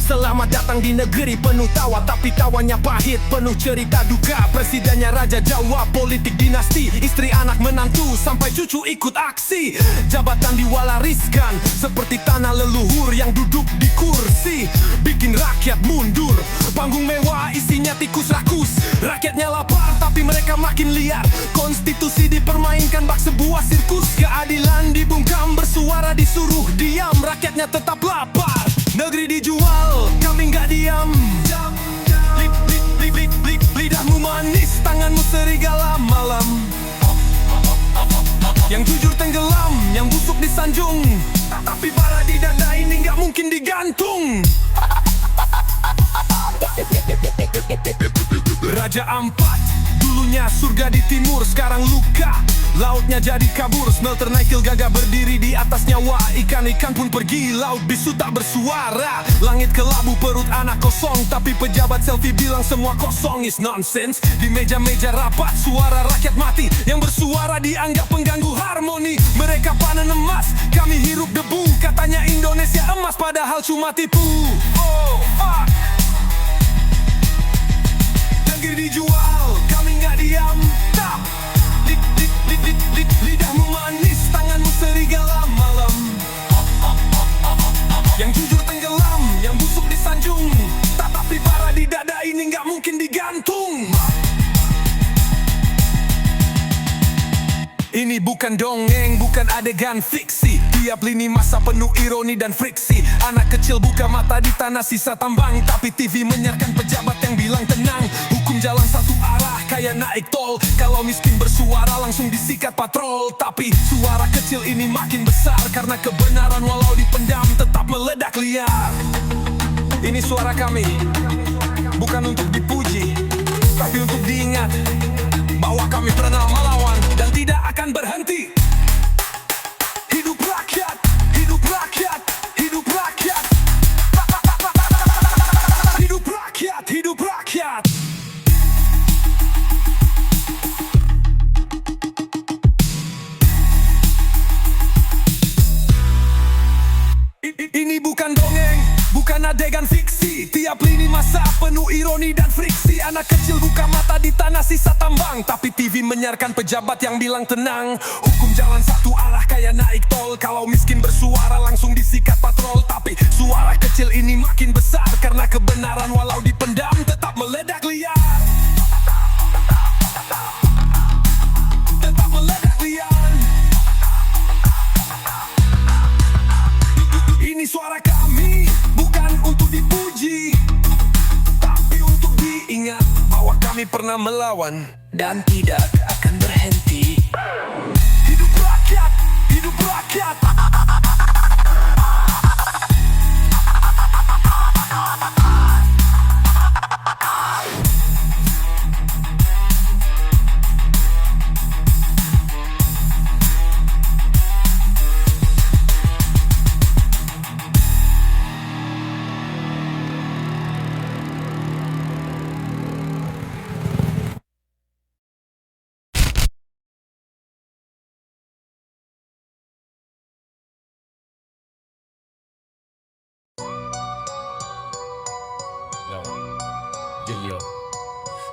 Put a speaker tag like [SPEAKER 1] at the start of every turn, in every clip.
[SPEAKER 1] Selamat datang di negeri penuh tawa, tapi tawanya pahit, penuh cerita duka. Presidennya Raja Jawa, politik dinasti, istri anak menantu, sampai cucu ikut aksi. Jabatan diwalariskan, seperti tanah leluhur yang duduk di kursi, bikin rakyat mundur. Panggung mewah isinya tikus rakus, rakyatnya lapar tapi mereka makin liar. Konstitusi dipermainkan bak sebuah sirkus, keadilan dibungkam, bersuara disuruh diam, rakyatnya tetap lapar. Negeri dijual, kami nggak diam. Lidahmu manis, tanganmu serigala malam. Yang jujur tenggelam, yang busuk disanjung, tapi bara di dada ini nggak mungkin digantung. Raja Ampat, dulunya surga di timur, sekarang luka. Lautnya jadi kabur, smelter Naikil gagah berdiri di atas nyawa. Ikan-ikan pun pergi, laut bisu tak bersuara. Langit kelabu, perut anak kosong, tapi pejabat selfie bilang semua kosong is nonsense. Di meja-meja rapat, suara rakyat mati. Yang bersuara dianggap pengganggu harmoni. Mereka panen emas, kami hirup debu. Katanya Indonesia emas, padahal cuma tipu. Oh, fuck. Negeri dijual, kami nggak diam. Tak. Lidahmu manis, tanganmu serigala malam. Yang jujur tenggelam, yang busuk disanjung, tapi bara di dada ini nggak mungkin digantung. Ini bukan dongeng, bukan adegan fiksi. Tiap lini masa penuh ironi dan friksi. Anak kecil buka mata di tanah sisa tambang, tapi TV menyiarkan pejabat yang bilang tenang. Hukum jalan satu arah kayak naik tol. Kalau miskin bersuara langsung disikat patrol. Tapi suara kecil ini makin besar, karena kebenaran walau dipendam tetap meledak liar. Ini suara kami, bukan untuk dipuji, tapi untuk diingat bahwa kami pernah melawan dan tidak akan berhenti. Hidup rakyat, hidup rakyat, hidup rakyat. Hidup rakyat, hidup rakyat. Ini bukan dongeng, bukan adegan fiksi. Tiap lini masa penuh ironi dan friksi. Anak kecil buka mata di tanah sisa tambang, tapi TV menyiarkan pejabat yang bilang tenang. Hukum jalan satu arah kayak naik tol. Kalau miskin bersuara langsung disikat patrol. Tapi suara kecil ini makin besar, karena kebenaran walau dipendam tetap meledak liar. Tetap meledak liar. Ini suara kami, bukan untuk dipuji, tapi untuk diingat bahwa kami pernah melawan dan tidak akan berhenti. Hidup rakyat, hidup rakyat.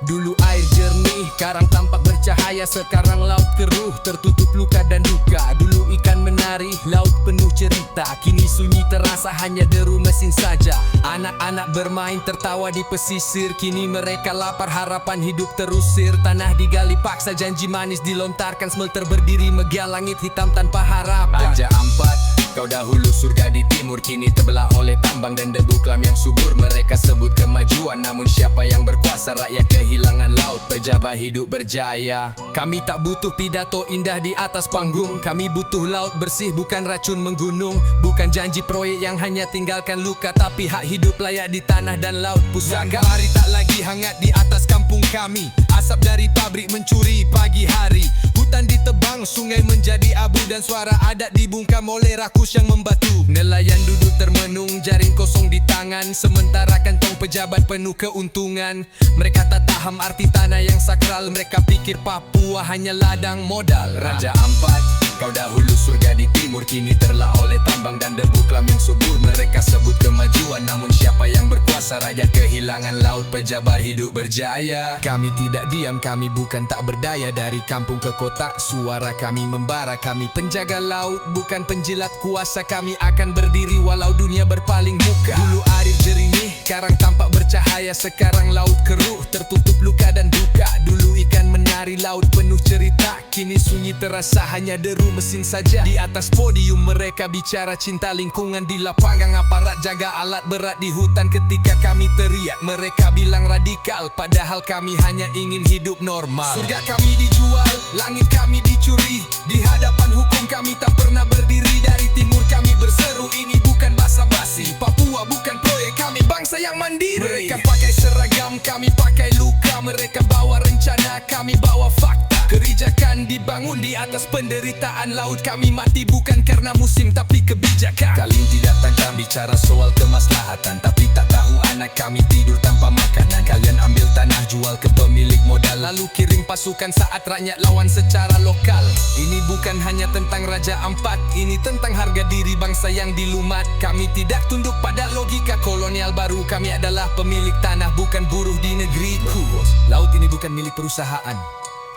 [SPEAKER 2] Dulu air jernih, karang tampak bercahaya. Sekarang laut keruh, tertutup luka dan duka. Dulu ikan menari, laut penuh cerita. Kini sunyi terasa, hanya deru mesin saja. Anak-anak bermain tertawa di pesisir. Kini mereka lapar, harapan hidup terusir. Tanah digali paksa, janji manis dilontarkan. Smelter berdiri, megah langit hitam tanpa harapan. Raja Ampat, kau dahulu surga di timur, kini terbelah oleh tambang dan debu kelam yang subur. Mereka sebut kemajuan, namun siapa yang berkuasa? Rakyat kehilangan laut, pejabat hidup berjaya. Kami tak butuh pidato indah di atas panggung. Kami butuh laut bersih, bukan racun menggunung. Bukan janji proyek yang hanya tinggalkan luka, tapi hak hidup layak di tanah dan laut pusaka. Hari tak lagi hangat di atas kampung kami. Asap dari pabrik mencuri pagi hari. Hutan ditebang, sungai menjadi abu, dan suara adat dibungkam oleh rakus yang membatu. Nelayan duduk termenung, jaring kosong di tangan, sementara kantong pejabat penuh keuntungan. Mereka tak paham arti tanah yang sakral. Mereka pikir Papua hanya ladang modal. Raja Ampat, Kau dahulu surga di timur, kini terlah oleh tambang dan debu kelam yang subur. Mereka sebut kemajuan, namun siapa yang berkuasa? Rakyat kehilangan laut, pejabat hidup berjaya. Kami tidak diam, kami bukan tak berdaya. Dari kampung ke kota, suara kami membara. Kami penjaga laut, bukan penjilat kuasa. Kami akan berdiri walau dunia berpaling muka. Dulu air jernih, karang tampak bercahaya. Sekarang laut keruh, tertutup luka dan duka. Dulu ikan menari, laut penuh cerita. Kini sunyi terasa, hanya deru mesin saja. Di atas podium mereka bicara cinta lingkungan. Di lapangan aparat jaga alat berat. Di hutan ketika kami teriak, mereka bilang radikal. Padahal kami hanya ingin hidup normal. Surga kami dijual, langit kami dicuri. Di hadapan hukum kami tak pernah berdiri. Dari timur kami berseru, ini bukan basa-basi. Papua bukan proyek, kami bangsa yang mandiri. Mereka pakai seragam, kami pakai luka. Mereka bawa rencana, kami bawa fakta. Kebijakan dibangun di atas penderitaan. Laut kami mati bukan karena musim tapi kebijakan. Kalinti datang kami bicara soal kemaslahatan, tapi tak tahu anak kami tidur tanpa makanan. Kalian ambil tanah jual ke pemilik modal, lalu kirim pasukan saat rakyat lawan secara lokal. Ini bukan hanya tentang Raja Ampat, ini tentang harga diri bangsa yang dilumat. Kami tidak tunduk pada logika kolonial baru. Kami adalah pemilik tanah, bukan buruh di negeriku. Laut ini bukan milik perusahaan,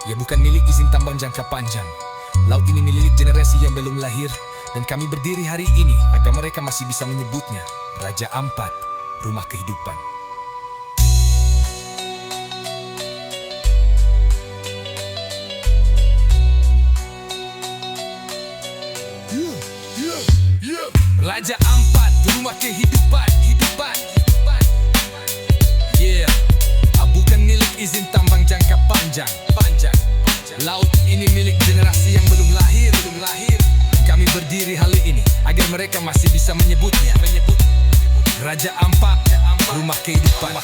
[SPEAKER 2] ia bukan milik izin tambang jangka panjang. Laut ini milik generasi yang belum lahir. Dan kami berdiri hari ini agar mereka masih bisa menyebutnya Raja Ampat, rumah kehidupan. Raja Ampat, rumah kehidupan, yeah. Bukan milik izin tambang jangka panjang. Laut ini milik generasi yang belum lahir. Kami berdiri hari ini agar mereka masih bisa menyebutnya Raja Ampat, rumah kehidupan.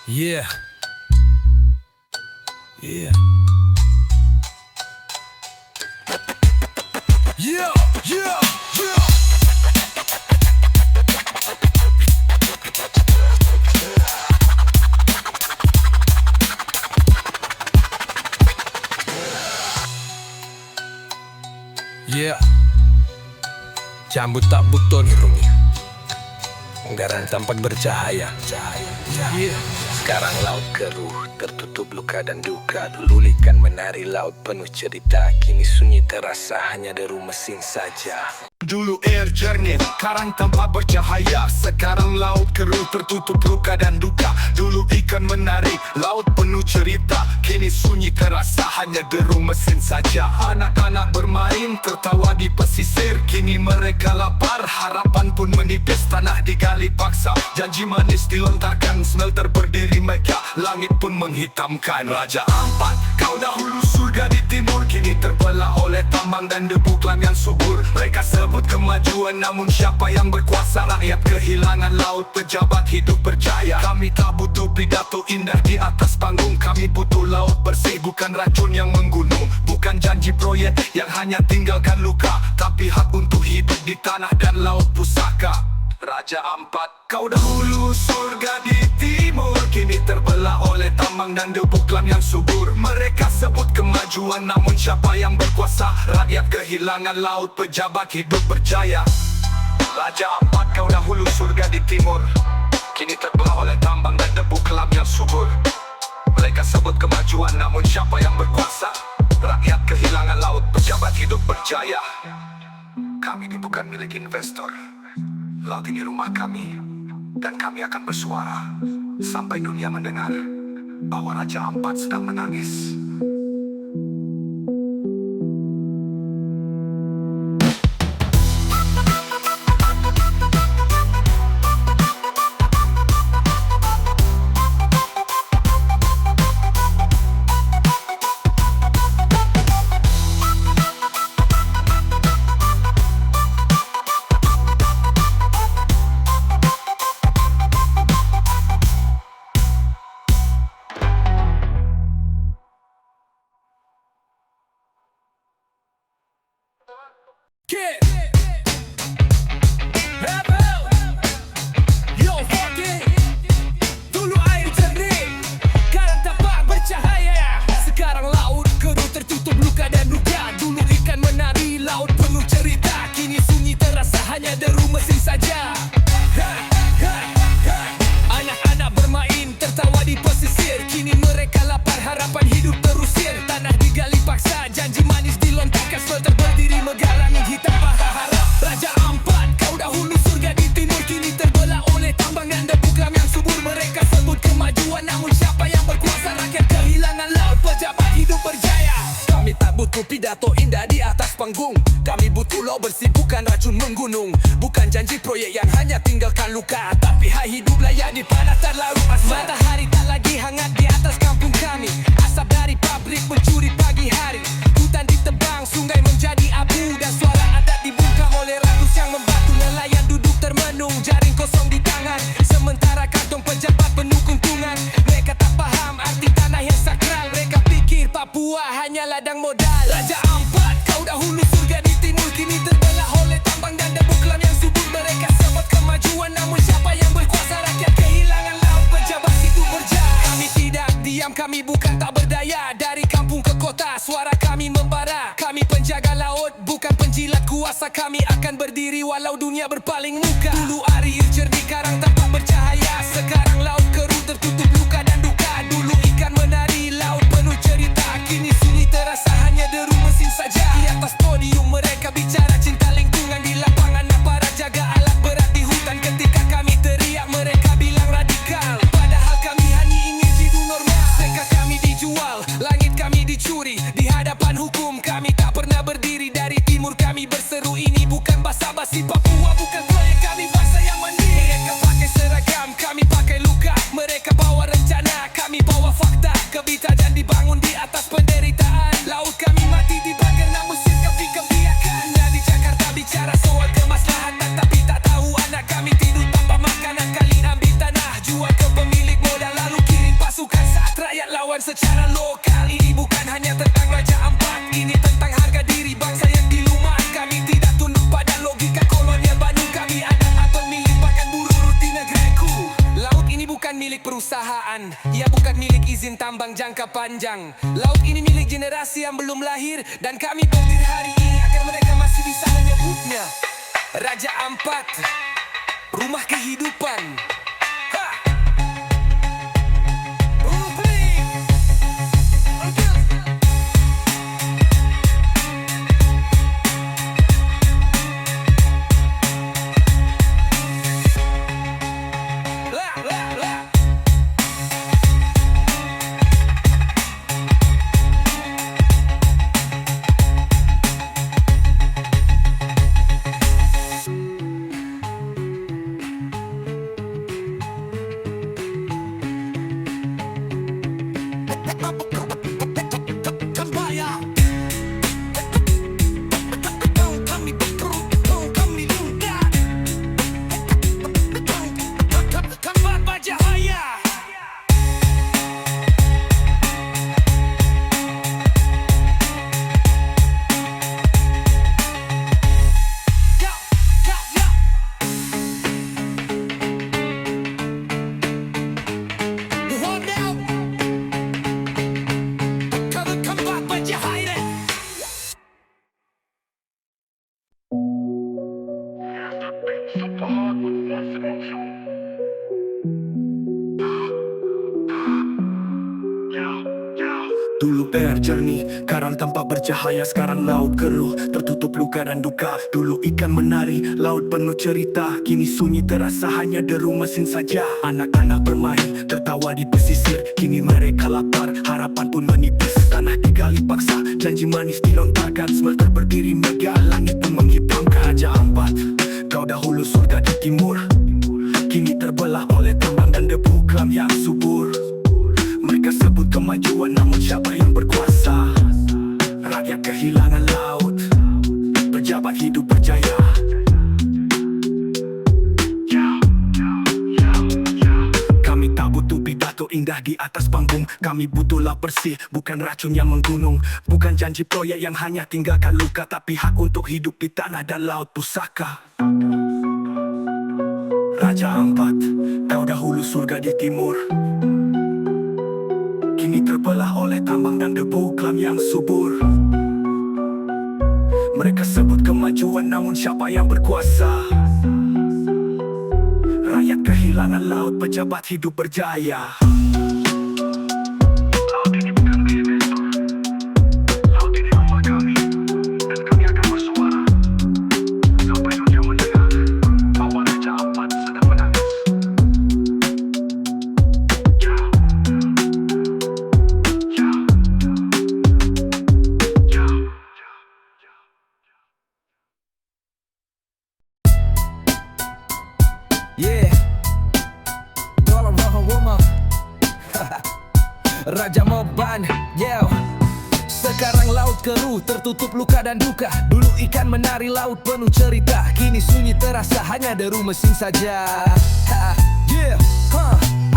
[SPEAKER 2] Yeah. Jambut tak buton hidungnya, anggaran tampak bercahaya. Sekarang laut keruh, tertutup luka dan duka. Dulu ikan menari, laut penuh cerita. Kini sunyi terasa, hanya deru mesin saja.
[SPEAKER 1] Dulu air jernih, karang tampak bercahaya. Sekarang laut keruh, tertutup luka dan duka. Dulu ikan menari, laut penuh cerita. Kini sunyi terasa, hanya deru mesin saja. Anak-anak bermain, tertawa di pesisir. Kini mereka lapar, harapan pun menipis. Tanah digali paksa, janji manis dilontarkan. Smelter berdiri megah, langit pun menghitamkan. Raja Ampat, kau dahulu surga di timur. Kini terbelah oleh tambang dan debu kelam yang subur. Mereka sebut kemajuan, namun siapa yang berkuasa? Rakyat kehilangan laut, pejabat hidup berjaya. Kami tak butuh pidato indah di atas panggung. Kami butuh laut bersih, bukan racun yang menggunung. Bukan janji proyek yang hanya tinggalkan luka, tapi hak untuk hidup di tanah dan laut pusaka. Raja Ampat, kau dahulu surga di timur. Kini terbelah oleh tambang dan debu kelam yang subur. Mereka sebut kemajuan, namun siapa yang berkuasa? Rakyat kehilangan laut, pejabat hidup berjaya. Raja Ampat, kau dahulu surga di timur. Kini terbelah oleh tambang dan debu kelam yang subur. Mereka sebut kemajuan, namun siapa yang berkuasa? Rakyat kehilangan laut, pejabat hidup berjaya. Kami ini bukan milik investor. Laut ini rumah kami, dan kami akan bersuara sampai dunia mendengar bahwa Raja Ampat sedang menangis.
[SPEAKER 2] pidato indah di atas panggung. Kami butuh laut bersih, bukan racun menggunung. Bukan janji proyek yang hanya tinggalkan luka, tapi hai hidup layak di panas terlarut asap. Matahari tak lagi hangat di atas kampung kami. Asap dari pabrik mencuri pagi hari. Hutan ditebang, sungai menjadi abu, dan suara adat dibungkam oleh ratus yang membatu. Nelayan duduk termenung, jaring kosong di tangan, sementara kantong pejabat penuh keuntungan. Mereka tak faham arti tanah yang sakral. Mereka pikir Papua hanya ladang modal. Raja Ampat, kau dahulu surga di timur, kini terbelah oleh tambang dan debu kelam yang subur. Mereka sebut kemajuan, namun siapa yang berkuasa? Rakyat kehilangan laut, pejabat itu berjaya. Kami tidak diam, kami bukan tak berdaya. Dari kampung ke kota, suara kami membara. Kami penjaga laut, bukan penjilat kuasa. Kami akan berdiri walau dunia berpaling muka. Dulu air jernih, karang tampak bercahaya. Sekarang laut keruh, tertutup luka dan duka. Dulu ikan menari, laut penuh cerita. Kini sunyi terasa hanya deru mesin saja. Di atas podium mereka bicara cinta lingkungan. Di lapangan aparat jaga alat berat di hutan. Ketika kami teriak, mereka bilang radikal. Padahal kami hanya ingin hidup normal. Mereka kami dijual, langit kami dicuri. Di hadapan hukum kami tak pernah berdiri. Dari timur kami berseru, ini bukan basa-basi. Papua bukan proyek, kami bangsa yang mandiri. Mereka pakai seragam, kami pakai luka. Mereka bawa rencana, kami bawa fakta. Kebitajan dibangun di atas penderitaan. Laut kami mati dibakar, namun sikap dikebiarkan. Nah, di Jakarta bicara soal kemaslahatan, tapi tak tahu anak kami tidur tanpa makanan. Kali ambil tanah, jual ke pemilik modal, lalu kirim pasukan saat rakyat lawan secara lokal. Ini bukan hanya tentang Raja Ampat, ini tentang harga diri bangsa yang dilumat. Kami tidak tunduk pada logika kolonial Bandung. Kami anak pemilik pakan buru rutin negeriku. Laut ini bukan milik perusahaan, ia bukan milik izin tambang jangka panjang. Laut ini milik generasi yang belum lahir, dan kami berdiri hari ini agar mereka masih bisa menyebutnya Raja Ampat, rumah kehidupan. Ha!
[SPEAKER 3] Dulu air jernih, karang tampak bercahaya. Sekarang laut keruh, tertutup luka dan duka. Dulu ikan menari, laut penuh cerita. Kini sunyi terasa hanya deru mesin saja. Anak-anak bermain, tertawa di pesisir. Kini mereka lapar, harapan pun menipis. Tanah digali paksa, janji manis dilontarkan. Smelter berdiri megah, langit pun menghitamkan. Raja Ampat, kau dahulu surga di timur, kini terbelah oleh tambang dan debu kelam yang subur. Mereka sebut kemajuan, namun siapa yang berkuasa? Rakyat kehilangan laut, pejabat hidup berjaya. Kami tak butuh pidato indah di atas panggung. Kami butuh laut bersih, bukan racun yang menggunung. Bukan janji proyek yang hanya tinggalkan luka, tapi hak untuk hidup di tanah dan laut pusaka. Raja Ampat, kau dahulu surga di timur, kini terbelah oleh tambang dan debu kelam yang subur. Mereka sebut kemajuan, namun siapa yang berkuasa? Rakyat kehilangan laut, pejabat hidup berjaya. Laut ini bukan milik investor, laut ini rumah kami, dan kami akan bersuara sampai dunia mendengar bahwa Raja Ampat sedang menangis.
[SPEAKER 2] Raja Moban, yo. Sekarang laut keruh, tertutup luka dan duka. Dulu ikan menari laut penuh cerita, kini sunyi terasa hanya deru mesin saja.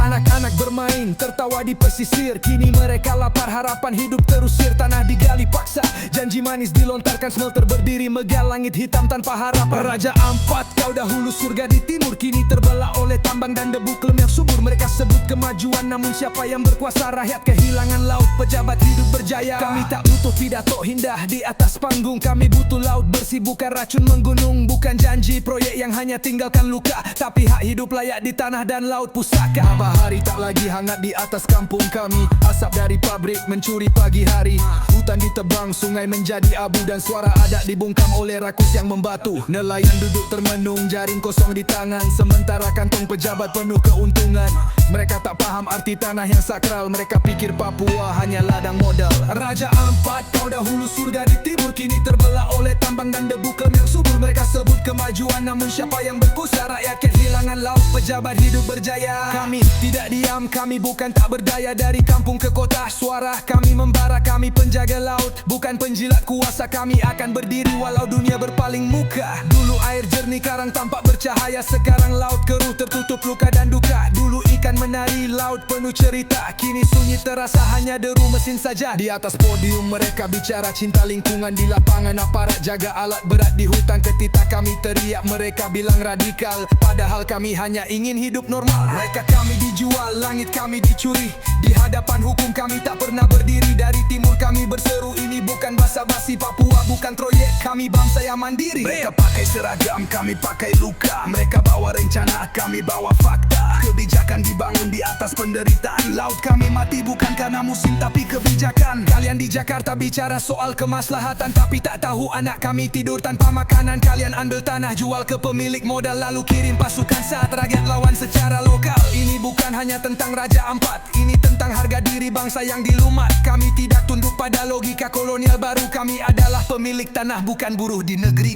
[SPEAKER 2] Anak-anak bermain, tertawa di pesisir. Kini mereka lapar, harapan hidup terusir. Tanah digali paksa, janji manis dilontarkan. Smelter berdiri megah, langit hitam tanpa harapan. Raja Ampat, kau dahulu surga di timur, kini terbelah oleh tambang dan debu klaim yang subur. Mereka sebut kemajuan, namun siapa yang berkuasa? Rakyat kehilangan laut, pejabat hidup berjaya. Kami tak butuh pidato indah di atas panggung. Kami butuh laut bersih, bukan racun menggunung. Bukan janji proyek yang hanya tinggalkan luka, tapi hak hidup layak di tanah dan laut pusaka. Matahari tak lagi hangat di atas kampung kami. Asap dari pabrik mencuri pagi hari. Hutan ditebang, sungai menjadi abu, dan suara adat dibungkam oleh rakus yang membatu. Nelayan duduk termenung, jaring kosong di tangan, sementara kantong pejabat penuh keuntungan. Mereka tak paham arti tanah yang sakral. Mereka pikir Papua hanya ladang modal. Raja Ampat, kau dahulu surga di timur, kini terbelah oleh tambang dan debu klaim yang subur. Mereka sebut kemajuan, namun siapa yang berkuasa? Rakyat kehilangan laut, pejabat hidup berjaya. Kami tidak diam, kami bukan tak berdaya. Dari kampung ke kota, suara kami membara. Kami penjaga laut, bukan penjilat kuasa. Kami akan berdiri walau dunia berpaling muka. Dulu air jernih, karang tampak bercahaya. Sekarang laut keruh, tertutup luka dan duka. Dulu ikan menari, laut penuh cerita. Kini sunyi terasa hanya deru mesin saja. Di atas podium mereka bicara cinta lingkungan. Di lapangan aparat jaga alat berat. Di hutan ketita kami teriak, mereka bilang radikal. Padahal kami hanya ingin hidup normal. Mereka kami dijual, langit kami dicuri. Di hadapan hukum kami tak pernah berdiri. Dari timur kami berseru, ini bukan basa-basi. Papua bukan proyek, kami bangsa yang mandiri. Mereka pakai seragam, kami pakai luka. Mereka bawa rencana, kami bawa fakta. Kebijakan dibangun di atas penderitaan. Laut kami mati bukan karena musim tapi kebijakan. Kalian di Jakarta bicara soal kemaslahatan, tapi tak tahu anak kami tidur tanpa makanan. Kalian ambil tanah, jual ke pemilik modal, lalu kirim pasukan saat rakyat lawan secara lokal. Ini bukan hanya tentang Raja Ampat, ini tentang harga diri bangsa yang dilumat. Kami tidak tunduk pada logika kolonial baru. Kami adalah pemilik tanah, bukan buruh di negeri.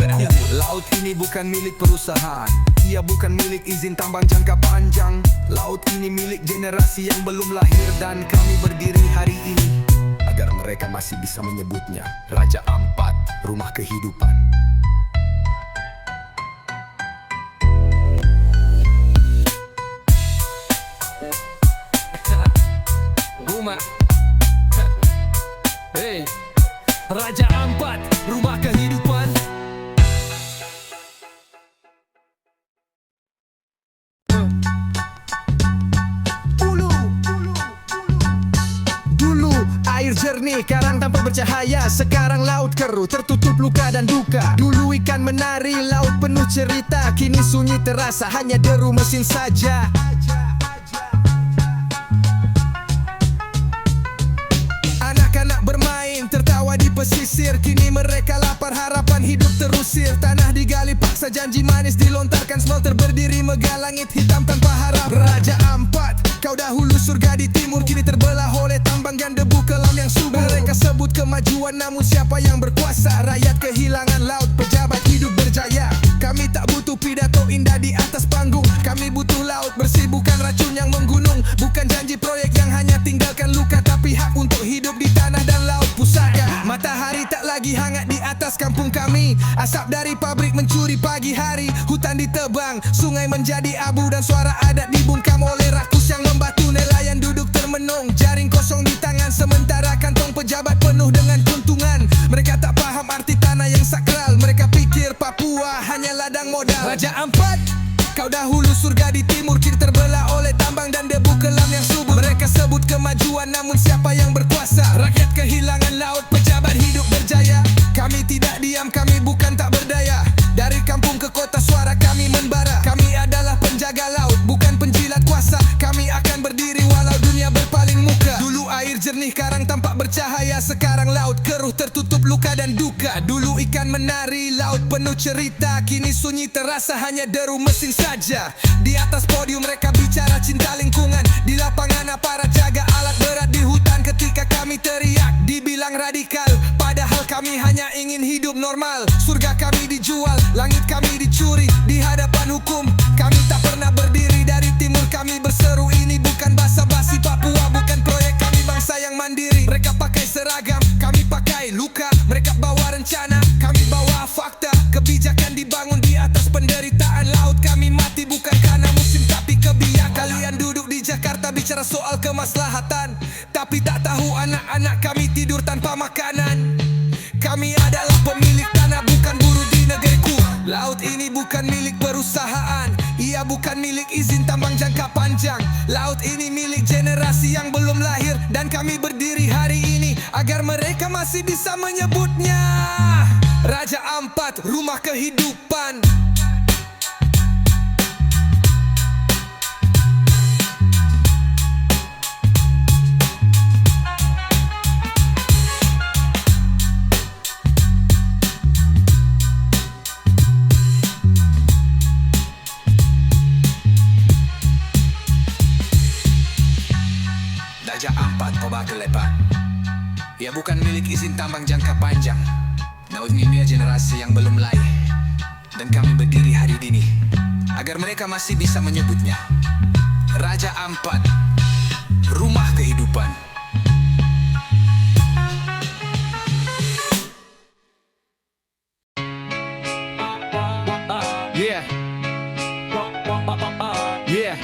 [SPEAKER 2] Laut ini bukan milik perusahaan, ia bukan milik izin tambang jangka panjang. Laut ini milik generasi yang belum lahir, dan kami berdiri hari ini agar mereka masih bisa menyebutnya Raja Ampat, rumah kehidupan. Rumah, hey, Raja Ampat, rumah kehidupan. Dulu air jernih, karang tanpa bercahaya. Sekarang laut keruh, tertutup luka dan duka. Dulu ikan menari, laut penuh cerita. Kini sunyi terasa hanya deru mesin saja. Bermain, tertawa di pesisir. Kini mereka lapar, harapan hidup terusir. Tanah digali paksa, janji manis dilontarkan. Smelter berdiri megah, langit hitam tanpa harap. Raja Ampat, kau dahulu surga di timur, kini terbelah oleh tambang dan debu kelam yang subur. Mereka sebut kemajuan, namun siapa yang berkuasa? Rakyat kehilangan laut, pejabat hidup berjaya. Kami tak butuh pidato indah di atas panggung. Kami butuh laut bersih, bukan racun yang menggunung. Bukan janji proyek yang hanya tinggalkan luka, tapi hak untuk hidup di tanah dan laut pusaka. Matahari tak lagi hangat di atas kampung kami. Asap dari pabrik mencuri pagi hari. Hutan ditebang, sungai menjadi abu, dan suara adat dibungkam oleh rakus yang membatu. Nelayan duduk termenung, jaring kosong di tangan, sementara kantong pejabat penuh dengan keuntungan. Mereka tak paham arti tanah yang sakral. Mereka pikir Papua hanya ladang modal. Raja Ampat, kau dahulu surga di timur, kini terbelah oleh tambang dan debu kelam yang subur. Mereka sebut kemajuan, namun siapa yang berkuasa? Rakyat kehilangan laut, pejabat hidup berjaya. Kami tidak diam, kami bukan tak berdaya. Dari kampung ke kota suara kami membara. Kami adalah penjaga laut, bukan penjilat kuasa. Kami akan berdiri walau dunia berpaling muka. Dulu air jernih, karang tampak bercahaya. Sekarang laut keruh, tertutup luka dan duka. Dulu ikan menari, laut penuh cerita. Kini sunyi terasa hanya deru mesin saja. Di atas podium mereka bicara cinta lingkungan. Di lapangan aparat jaga alat berat. Di hutan ketika kami teriak, dibilang radikal. Padahal kami hanya ingin hidup normal. Surga kami dijual, langit kami dicuri. Di hadapan hukum kami tak pernah berdiri. Dari timur kami berseru, ini bukan basa-basi. Papua bukan proyek, kami bangsa
[SPEAKER 1] kejahatan. Tapi tak tahu anak-anak kami tidur tanpa makanan. Kami adalah pemilik tanah, bukan buruh di negeriku. Laut ini bukan milik perusahaan, ia bukan milik izin tambang jangka panjang. Laut ini milik generasi yang belum lahir, dan kami berdiri hari ini agar mereka masih bisa menyebutnya Raja Ampat, rumah kehidupan.
[SPEAKER 2] Raja Ampat, Oba Kelepat. Ia bukan milik izin tambang jangka panjang. Laut ini milik generasi yang belum lahir, dan kami berdiri hari ini agar mereka masih bisa menyebutnya Raja Ampat, rumah kehidupan.
[SPEAKER 1] Yeah. Yeah.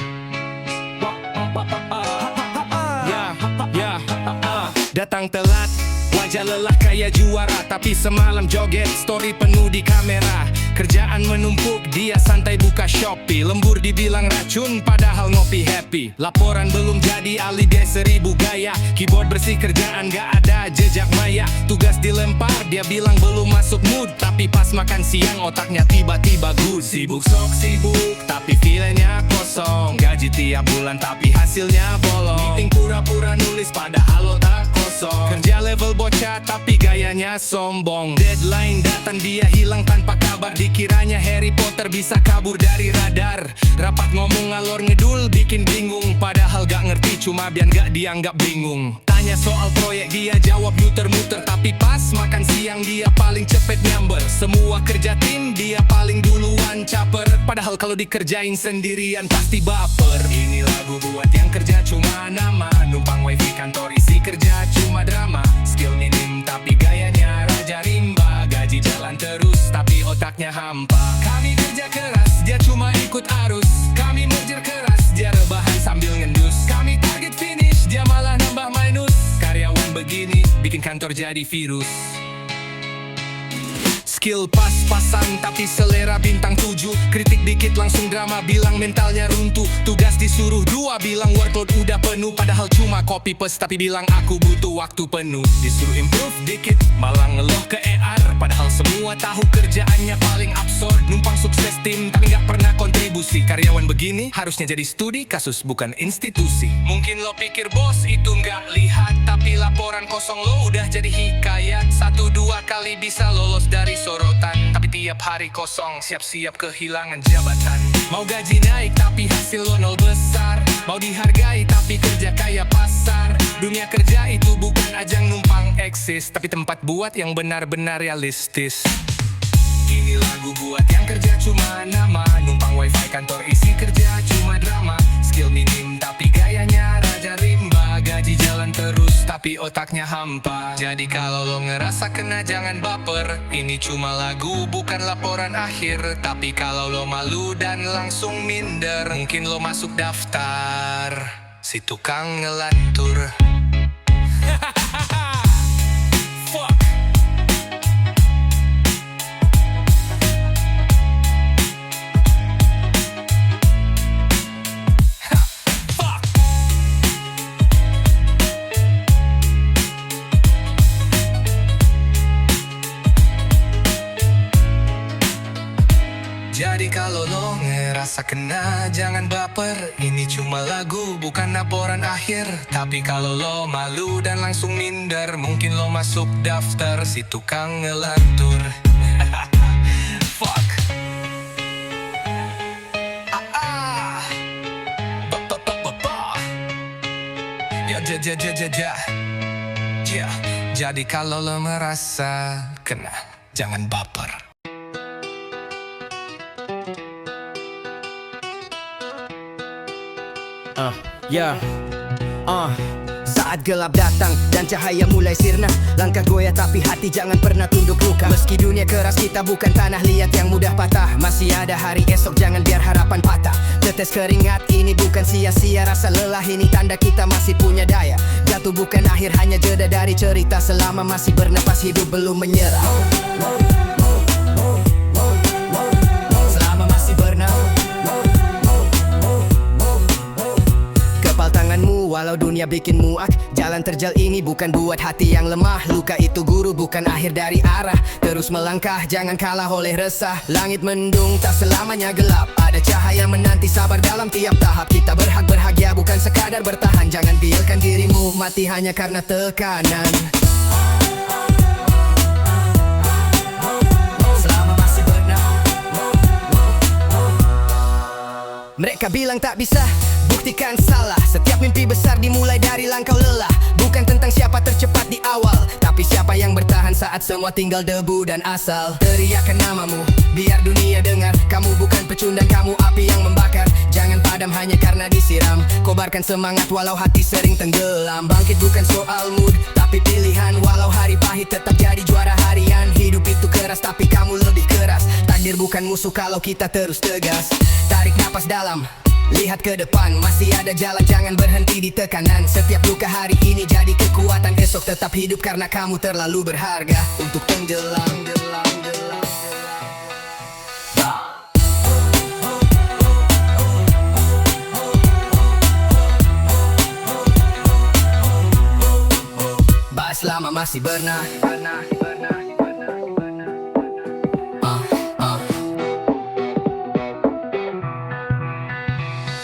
[SPEAKER 4] Datang telat, wajah lelah kayak juara, tapi semalam joget, story penuh di kamera. Kerjaan menumpuk, dia santai buka Shopee. Lembur dibilang racun, padahal ngopi happy. Laporan belum jadi, alibi 1000 gaya. Keyboard bersih, kerjaan gak ada jejak maya. Tugas dilempar, dia bilang belum masuk mood. Tapi pas makan siang, otaknya tiba-tiba good. Sibuk sok sibuk, tapi feelnya kosong. Gaji tiap bulan, tapi hasilnya bolong. Meeting pura-pura nulis, padahal otak kosong. Kerja level bocah, tapi gayanya sombong. Deadline datang, dia hilang tanpa kabar. Dikiranya Harry Potter bisa kabur dari radar. Rapat ngomong ngalor ngedul, bikin bingung. Padahal gak ngerti, cuma biar gak dianggap bingung. Tanya soal proyek, dia jawab muter-muter. Tapi pas makan siang, dia paling cepet nyamber. Semua kerja tim, dia paling duluan caper. Padahal kalau dikerjain sendirian pasti baper. Ini lagu buat yang kerja cuma nama. Numpang wifi kantor, isi kerja cuma drama. Skill minim tapi gayanya raja rimba. Gaji jalan terus tapi otaknya hampa. Kami kerja keras, dia cuma ikut arus. Kami merger keras, dia rebahan sambil ngendus. Kami target finish, dia malah nambah minus. Karyawan begini, bikin kantor jadi virus. Skill pas-pasan tapi selera bintang 7. Kritik dikit langsung drama, bilang mentalnya runtuh. Tugas disuruh 2, bilang workload udah penuh. Padahal cuma copy paste tapi bilang aku butuh waktu penuh. Disuruh improve dikit, malah ngeluh ke ER. Padahal semua tahu kerjaannya paling absurd. Numpang sukses tim tapi gak pernah kontribusi. Karyawan begini harusnya jadi studi kasus bukan institusi. Mungkin lo pikir bos itu gak lihat, tapi laporan kosong lo udah jadi hikayat. 1-2 kali bisa lolos dari sorotan, tapi tiap hari kosong, siap-siap kehilangan jabatan. Mau gaji naik tapi hasil lo nol besar. Mau dihargai tapi kerja kayak pasar. Dunia kerja itu bukan ajang numpang eksis, tapi tempat buat yang benar-benar realistis. Ini lagu buat yang kerja cuma nama. Numpang wifi kantor, isi kerja cuma drama. Skill minim tapi gayanya raja rimba. Gaji jalan terus tapi otaknya hampa. Jadi kalau lo ngerasa kena jangan baper. Ini cuma lagu bukan laporan akhir. Tapi kalau lo malu dan langsung minder, mungkin lo masuk daftar si tukang ngelantur.
[SPEAKER 1] Fuck.
[SPEAKER 2] Jadi kalau lo ngerasa kena jangan baper. Ini cuma lagu bukan laporan akhir. Tapi kalau lo malu dan langsung minder, mungkin lo masuk daftar si tukang ngelantur. Fuck. Ya, jadi kalau lo merasa kena jangan baper.
[SPEAKER 5] Saat gelap datang dan cahaya mulai sirna, langkah goyah tapi hati jangan pernah tunduk luka. Meski dunia keras, kita bukan tanah liat yang mudah patah. Masih ada hari esok, jangan biar harapan patah. Tetes keringat ini bukan sia-sia, rasa lelah ini tanda kita masih punya daya. Jatuh bukan akhir, hanya jeda dari cerita. Selama masih bernapas, hidup belum menyerah. Selama masih bernafas, kepal tanganmu walau dunia bikin muak. Jalan terjal ini bukan buat hati yang lemah. Luka itu guru, bukan akhir dari arah. Terus melangkah, jangan kalah oleh resah. Langit mendung, tak selamanya gelap. Ada cahaya menanti, sabar dalam tiap tahap. Kita berhak berbahagia, bukan sekadar bertahan. Jangan biarkan dirimu mati hanya karena tekanan. Selama masih bernafas, mereka bilang tak bisa, buktikan salah. Setiap mimpi besar dimulai dari langkah lelah. Bukan tentang siapa tercepat di awal, tapi siapa yang bertahan saat semua tinggal debu dan asal. Teriakan namamu, biar dunia dengar. Kamu bukan pecundang, kamu api yang membakar. Jangan padam hanya karena disiram. Kobarkan semangat walau hati sering tenggelam. Bangkit bukan soal mood, tapi pilihan. Walau hari pahit tetap jadi juara harian. Hidup itu keras tapi kamu lebih keras. Takdir bukan musuh kalau kita terus tegas. Tarik napas dalam, lihat ke depan, masih ada jalan, jangan berhenti di tekanan. Setiap luka hari ini jadi kekuatan, esok tetap hidup karena kamu terlalu berharga untuk tenggelam. Bahas lama masih bernafas.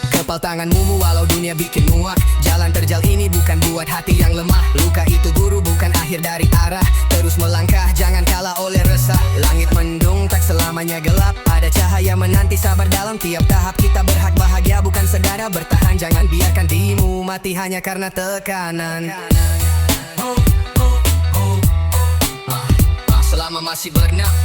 [SPEAKER 5] Kepal tanganmu walau dunia bikin muak. Jalan terjal ini bukan buat hati yang lemah. Luka itu guru, bukan akhir dari arah. Terus melangkah, jangan kalah oleh resah. Langit mendung, tak selamanya gelap. Ada cahaya menanti, sabar dalam tiap tahap. Kita berhak bahagia, bukan sekadar bertahan. Jangan biarkan dirimu mati hanya karena tekanan. Selama masih bernafas,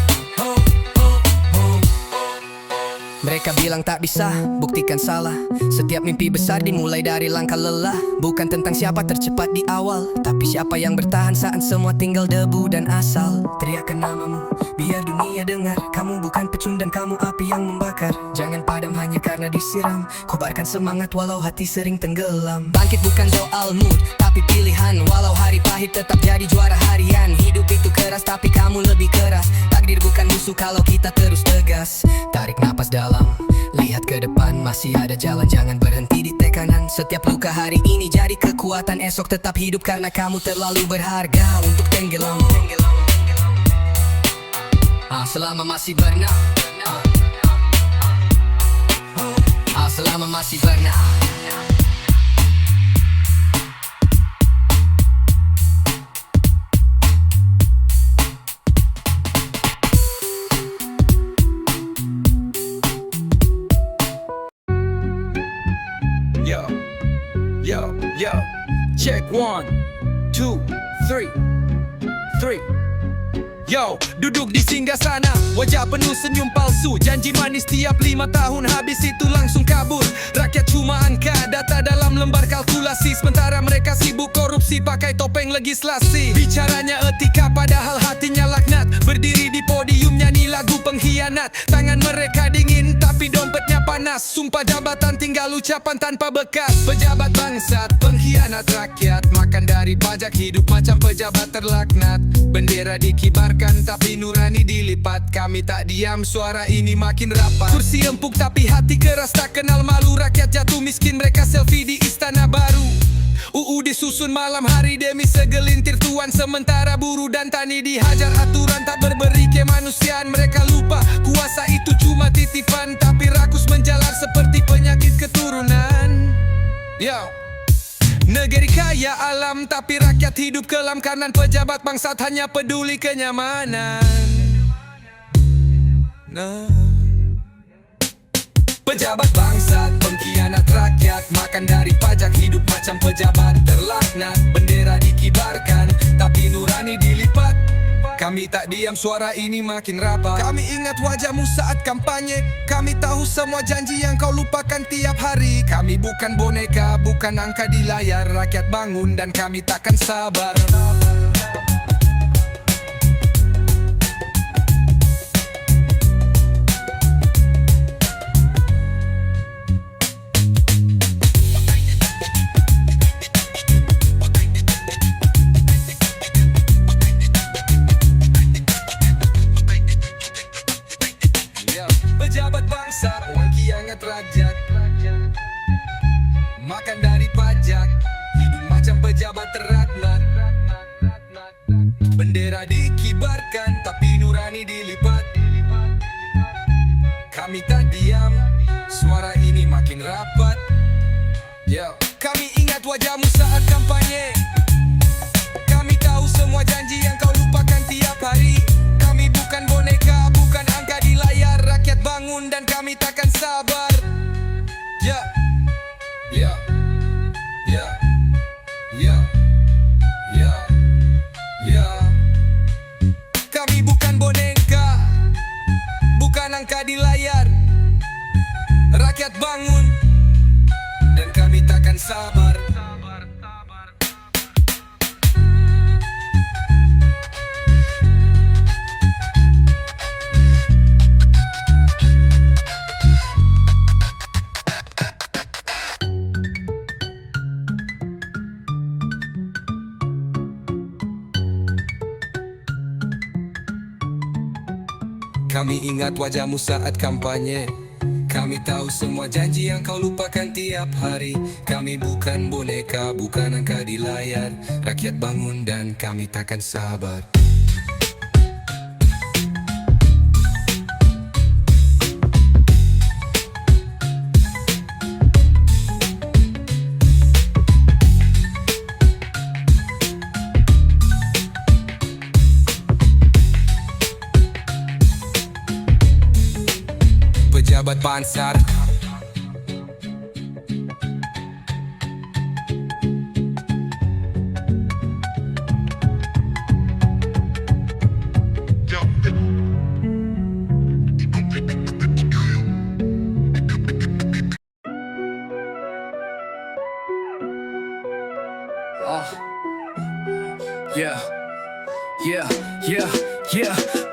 [SPEAKER 5] mereka bilang tak bisa, buktikan salah. Setiap mimpi besar dimulai dari langkah lelah. Bukan tentang siapa tercepat di awal, tapi siapa yang bertahan saat semua tinggal debu dan asal. Teriakan namamu, biar dunia dengar. Kamu bukan pecundang, kamu api yang membakar. Jangan padam hanya karena disiram. Kobarkan semangat walau hati sering tenggelam. Bangkit bukan soal mood, tapi pilihan. Walau hari pahit tetap jadi juara harian. Hidup itu keras tapi kamu lebih keras. Takdir bukan musuh kalau kita terus tegas. Tarik napas dalam, lihat ke depan, masih ada jalan, jangan berhenti di tekanan. Setiap luka hari ini jadi kekuatan, esok tetap hidup karena kamu terlalu berharga untuk tenggelam. Selama masih bernafas, selama masih bernafas.
[SPEAKER 1] Yo, check 1, 2, 3. Yo, duduk di singgah sana, wajah penuh senyum palsu. Janji manis tiap 5 tahun, habis itu langsung kabur. Rakyat cuma angka, data dalam lembar kalkulasi. Sementara mereka sibuk korupsi, pakai topeng legislasi. Bicaranya etika padahal hatinya laknat. Berdiri di podium nyanyi lagu pengkhianat. Tangan mereka dingin tapi dompetnya panas. Sumpah jabatan tinggal ucapan tanpa bekas. Pejabat bangsat, pengkhianat rakyat. Makan dari pajak, hidup macam pejabat terlaknat. Bendera dikibarkan tapi nurani dilipat. Kami tak diam, suara ini makin rapat. Kursi empuk tapi hati keras, tak kenal malu. Rakyat jatuh miskin, mereka selfie di istana baru. UU disusun malam hari demi segelintir tuan. Sementara buruh dan tani dihajar aturan tak berberi kemanusiaan. Mereka lupa kuasa itu cuma titipan, tapi rakus menjalar seperti penyakit keturunan. Yo, negeri kaya alam tapi rakyat hidup kelam. Kanan pejabat bangsat hanya peduli kenyamanan. Pejabat bangsat, pengkhianat rakyat. Makan dari pajak, hidup macam pejabat terlaknat. Bendera dikibarkan, tapi nurani dilipat. Kami tak diam, suara ini makin rapat. Kami ingat wajahmu saat kampanye. Kami tahu semua janji yang kau lupakan tiap hari. Kami bukan boneka, bukan angka di layar. Rakyat bangun dan kami takkan sabar. Pejabat bangsa, orang kiangat rakyat, makan dari pajak, hidup macam pejabat teratna. Bendera dikibarkan, tapi nurani dilipat. Kami tak diam, suara ini makin rapat. Kami ingat wajahmu saat kampanye. Kami tahu semua janji yang kau lupakan tiap hari. Kami bukan boneka, bukan angka di layar. Rakyat bangun dan kami takkan sabar. Kami bukan boneka, bukan angka di layar. Rakyat bangun dan kami takkan sabar. Kami ingat wajahmu saat kampanye. Kami tahu semua janji yang kau lupakan tiap hari. Kami bukan boneka, bukan angka di layar. Rakyat bangun dan kami takkan sabar. Pejabat Bansar,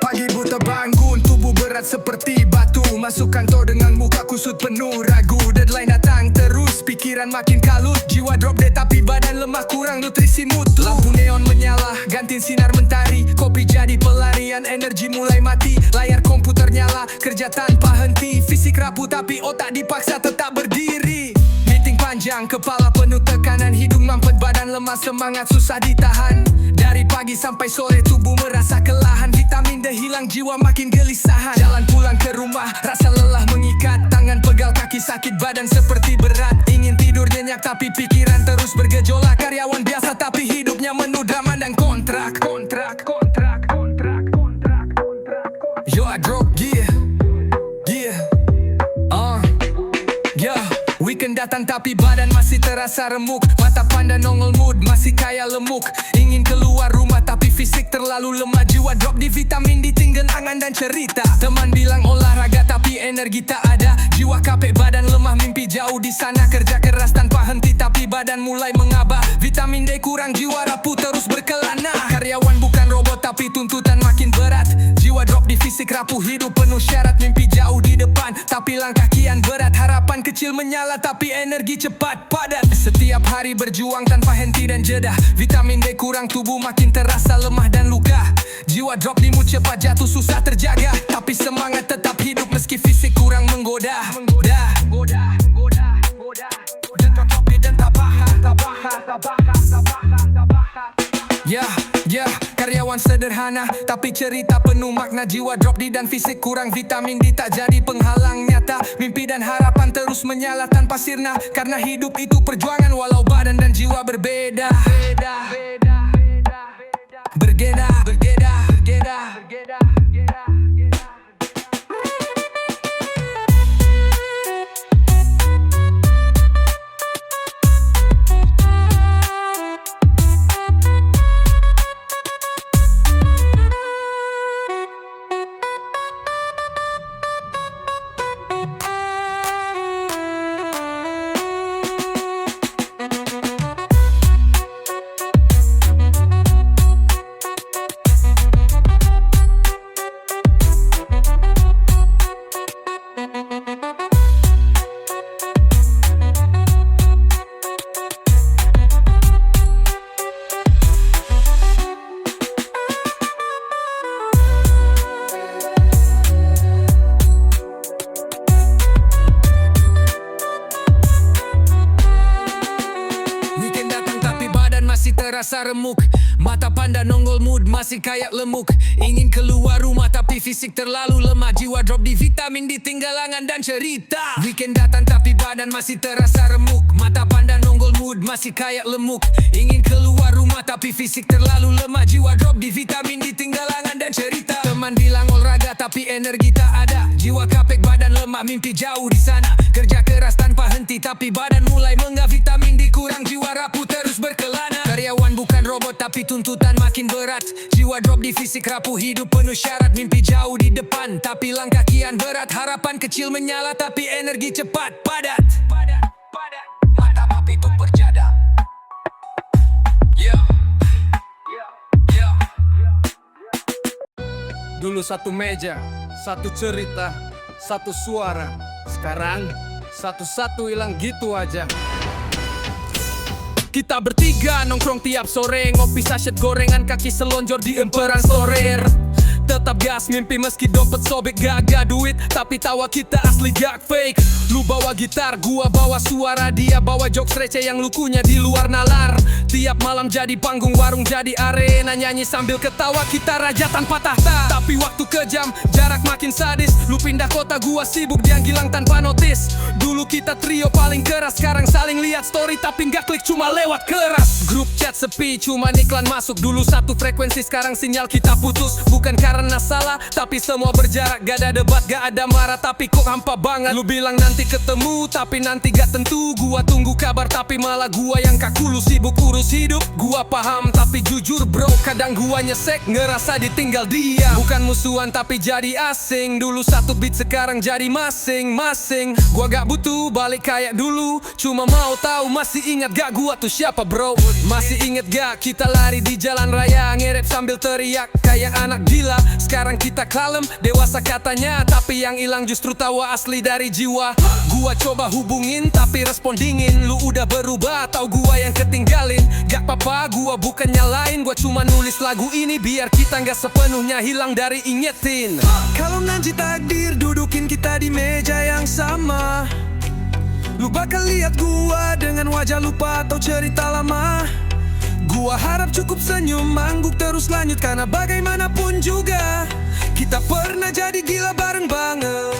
[SPEAKER 6] Pagi buta bangun, tubuh berat seperti batu. Masuk kantor dengan muka kusut penuh ragu. Deadline datang terus, pikiran makin kalut. Jiwa drop dead tapi badan lemah, kurang nutrisi mutu. Lampu neon menyala, gantiin sinar mentari. Kopi jadi pelarian, energi mulai mati. Layar komputer nyala, kerja tanpa henti. Fisik rapuh tapi otak dipaksa tetap berdiri. Meeting panjang, kepala penuh tekanan. Hidung mampet, badan lemah, semangat susah ditahan. Dari pagi sampai sore tubuh merasa kelelahan. Vitamin D hilang, jiwa makin gelisahan. Jalan pulang ke rumah, rasa lelah mengikat. Tangan pegal, kaki sakit, badan seperti berat. Ingin tidur nyenyak tapi pikiran terus bergejolak. Karyawan biasa tapi hidupnya penuh drama dan kontrak. Yo, I drop gear. Weekend datang tapi badan masih terasa remuk. Mata panda nongol mood, masih kayak lemuk. Ingin keluar rumah tapi fisik terlalu lemah. Jiwa drop di vitamin D, tinggal angan dan cerita. Teman bilang olahraga tapi energi tak ada. Jiwa capek, badan lemah, mimpi jauh di sana. Kerja keras tanpa henti tapi badan mulai mengabah. Vitamin D kurang, jiwa rapuh terus berkelana. Karyawan bukan robot tapi tuntutan makin berat. Jiwa drop di fisik rapuh, hidup penuh syarat. Mimpi jauh di depan tapi langkah kian berat. Harapan kecil menyala tapi energi cepat padat. Setiap hari berjuang tanpa henti dan jeda. Vitamin D kurang, tubuh makin terasa lemah dan luka. Jiwa drop di mood, cepat jatuh, susah terjaga. Tapi semangat tetap hidup meski fisik kurang menggoda. Dan tak karyawan sederhana tapi cerita penuh makna. Jiwa drop D dan fisik kurang, vitamin D tak jadi penghalang nyata. Mimpi dan harapan terus menyala tanpa sirna. Karena hidup itu perjuangan walau badan dan jiwa berbeda. Bergeda.
[SPEAKER 2] masih terasa remuk. Mata panda nongol mood masih kayak lemuk. Ingin keluar rumah tapi fisik terlalu lemah. Jiwa drop di vitamin ditinggal angan dan cerita. Weekend datang tapi badan masih terasa remuk. Mata panda nongol mood masih kayak lemuk. Ingin keluar rumah tapi fisik terlalu lemah. Jiwa drop di vitamin ditinggal angan dan cerita. Teman bilang olahraga tapi energi tak ada. Jiwa kapek badan lemah mimpi jauh di sana. Kerja keras tanpa henti tapi badan mulai menggah. Vitamin dikurang jiwa rapuh terus berkelana. Karyawan bukan robot tapi tuntutan makin berat. Jiwa drop di fisik rapuh hidup penuh syarat. Mimpi jauh di depan tapi langkah kian berat. Harapan kecil menyala tapi energi cepat padat. Mata api itu berjada. Dulu satu meja, satu cerita, satu suara. Sekarang satu-satu hilang gitu aja. Kita bertiga nongkrong tiap sore. Ngopi saset gorengan kaki selonjor di emperan Sorer. Tetap gas mimpi meski dompet sobek gak duit. Tapi tawa kita asli gak fake. Lu bawa gitar, gua bawa suara. Dia bawa jokes receh yang lucunya di luar nalar. Tiap malam jadi panggung, warung jadi arena. Nyanyi sambil ketawa, kita raja tanpa tahta. Tapi waktu kejam, jarak makin sadis. Lu pindah kota, gua sibuk, dia gilang tanpa notis. Dulu kita trio paling keras, sekarang saling lihat story tapi nggak klik, cuma lewat keras. Grup chat sepi, cuma iklan masuk. Dulu satu frekuensi, sekarang sinyal kita putus. Bukan karena salah, tapi semua berjarak. Gak ada debat, gak ada marah, tapi kok hampa banget. Lu bilang nanti ketemu, tapi nanti gak tentu. Gua tunggu kabar, tapi malah gua yang kaku. Lu sibuk urus hidup, gua paham, tapi jujur bro, kadang gua nyesek, ngerasa ditinggal dia. Bukan musuhan, tapi jadi asing. Dulu satu beat, sekarang jadi masing-masing. Gua gak butuh balik kayak dulu, cuma mau tahu masih ingat gak gua tuh siapa bro? Masih inget gak kita lari di jalan raya, ngerep sambil teriak kayak anak gila. Sekarang kita kalem, dewasa katanya, tapi yang hilang justru tawa asli dari jiwa. Gua coba hubungin, tapi respon dingin. Lu udah berubah atau gua yang ketinggalin? Gak apa-apa, gua bukan nyalain. Gua cuma nulis lagu ini biar kita gak sepenuhnya hilang dari ingetin.
[SPEAKER 6] Kalau nanti takdir dudukin kita di meja yang sama, lu bakal lihat gua dengan wajah lupa atau cerita lama. Gua harap cukup senyum, mangguk terus lanjut. Karena bagaimanapun juga kita pernah jadi gila bareng banget.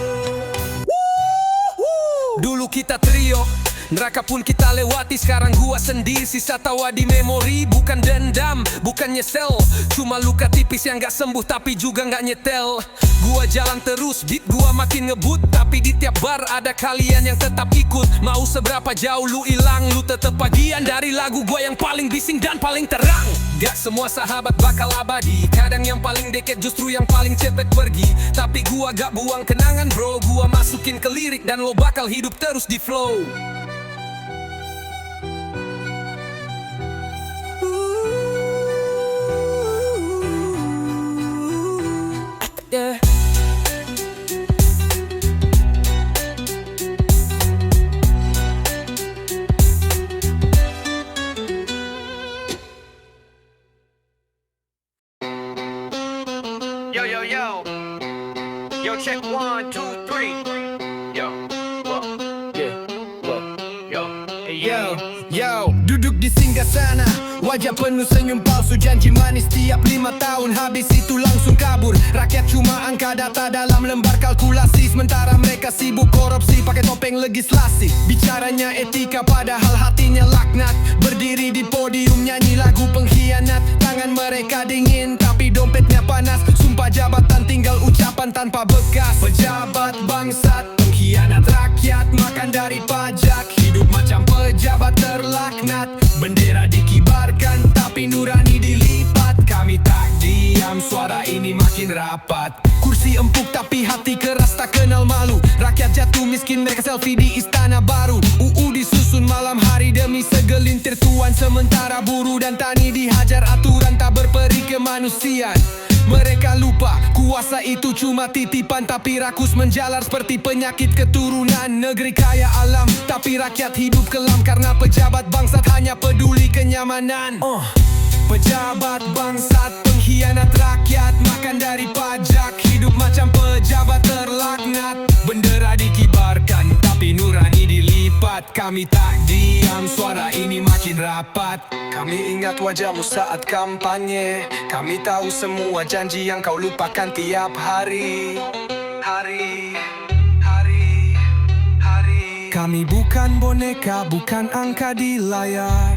[SPEAKER 6] Dulu kita trio, neraka pun kita lewati. Sekarang gua sendiri, sisa tawa di memori. Bukan dendam, bukan nyesel, cuma luka tipis yang gak sembuh tapi juga gak nyetel. Gua jalan terus, beat gua makin ngebut. Tapi di tiap bar ada kalian yang tetap ikut. Mau seberapa jauh lu hilang, lu tetep bagian dari lagu gua yang paling bising dan paling terang. Gak semua sahabat bakal abadi, kadang yang paling deket justru yang paling cepet pergi. Tapi gua gak buang kenangan bro, gua masukin ke lirik dan lo bakal hidup terus di flow. Yeah.
[SPEAKER 4] Yo, yo, yo. Yo, check 1, 2, 3. Yo, what? Yeah, what? Yo, hey,
[SPEAKER 6] Yo, duduk di singgah sana, wajah penuh senyum palsu, janji manis tiap 5 tahun. Habis itu langsung kabur. Rakyat cuma angka data dalam lembar kalkulasi. Sementara mereka sibuk korupsi pakai topeng legislasi. Bicaranya etika padahal hatinya laknat. Berdiri di podium nyanyi lagu pengkhianat. Tangan mereka dingin tapi dompetnya panas. Sumpah jabatan tinggal ucapan tanpa bekas. Pejabat bangsat, pengkhianat rakyat, makan dari pajak. Hidup macam pejabat terlaknat. Bendera dikibarkan tapi nurani dilipat. Kami tak diam, suara ini makin rapat. Kursi empuk tapi hati keras tak kenal malu. Rakyat jatuh miskin, mereka selfie di istana baru. UU disusun malam hari demi segelintir tuan. Sementara buruh dan tani dihajar aturan tak berperi kemanusiaan. Mereka lupa kuasa itu cuma titipan, tapi rakus menjalar seperti penyakit keturunan. Negeri kaya alam tapi rakyat hidup kelam karena pejabat bangsat hanya peduli kenyamanan. Pejabat bangsat, pengkhianat rakyat, makan dari pajak. Hidup macam pejabat terlaknat. Bendera dikibarkan tapi nurani dilipat.
[SPEAKER 1] rapat. Kami tak diam, suara ini makin rapat.
[SPEAKER 6] Kami ingat wajahmu saat kampanye. Kami tahu semua janji yang kau lupakan tiap hari.
[SPEAKER 1] Kami bukan boneka, bukan angka di layar.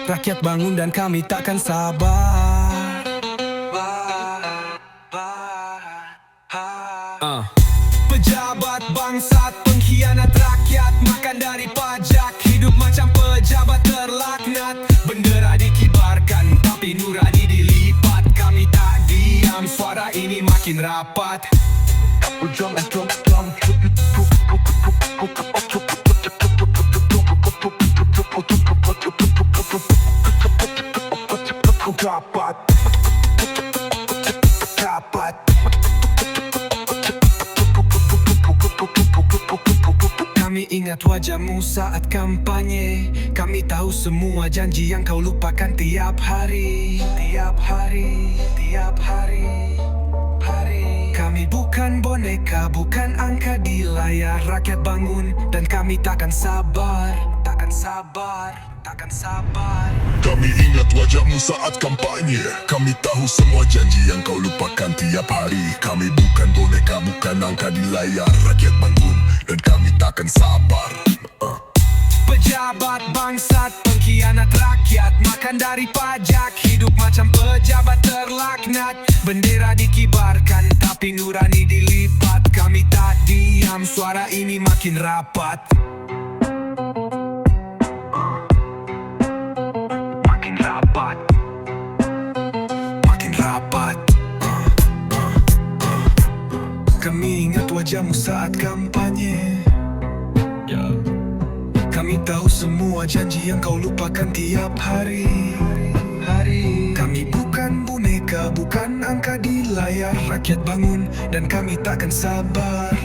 [SPEAKER 1] Rakyat bangun dan kami takkan sabar. Pejabat bangsat, pengkhianat rakyat, makan dari pajak, hidup macam pejabat terlaknat. Bendera dikibarkan, tapi nurani dilipat. Kami tak diam, suara ini makin rapat. Kami ingat wajahmu saat kampanye. Kami tahu semua janji yang kau lupakan tiap hari. Kami bukan boneka, bukan angka di layar. Rakyat bangun dan kami takkan sabar.
[SPEAKER 7] Kami ingat wajahmu saat kampanye. Kami tahu semua janji yang kau lupakan tiap hari. Kami bukan boneka, bukan angka di layar. Rakyat bangun dan kami takkan sabar.
[SPEAKER 1] Pejabat bangsat, pengkhianat rakyat, makan dari pajak, hidup macam pejabat terlaknat. Bendera dikibarkan, tapi nurani dilipat. Kami tak diam, suara ini makin rapat. Kami ingat wajahmu saat kampanye. Kami tahu semua janji yang kau lupakan tiap hari. Kami bukan boneka, bukan angka di layar. Rakyat bangun dan kami takkan sabar.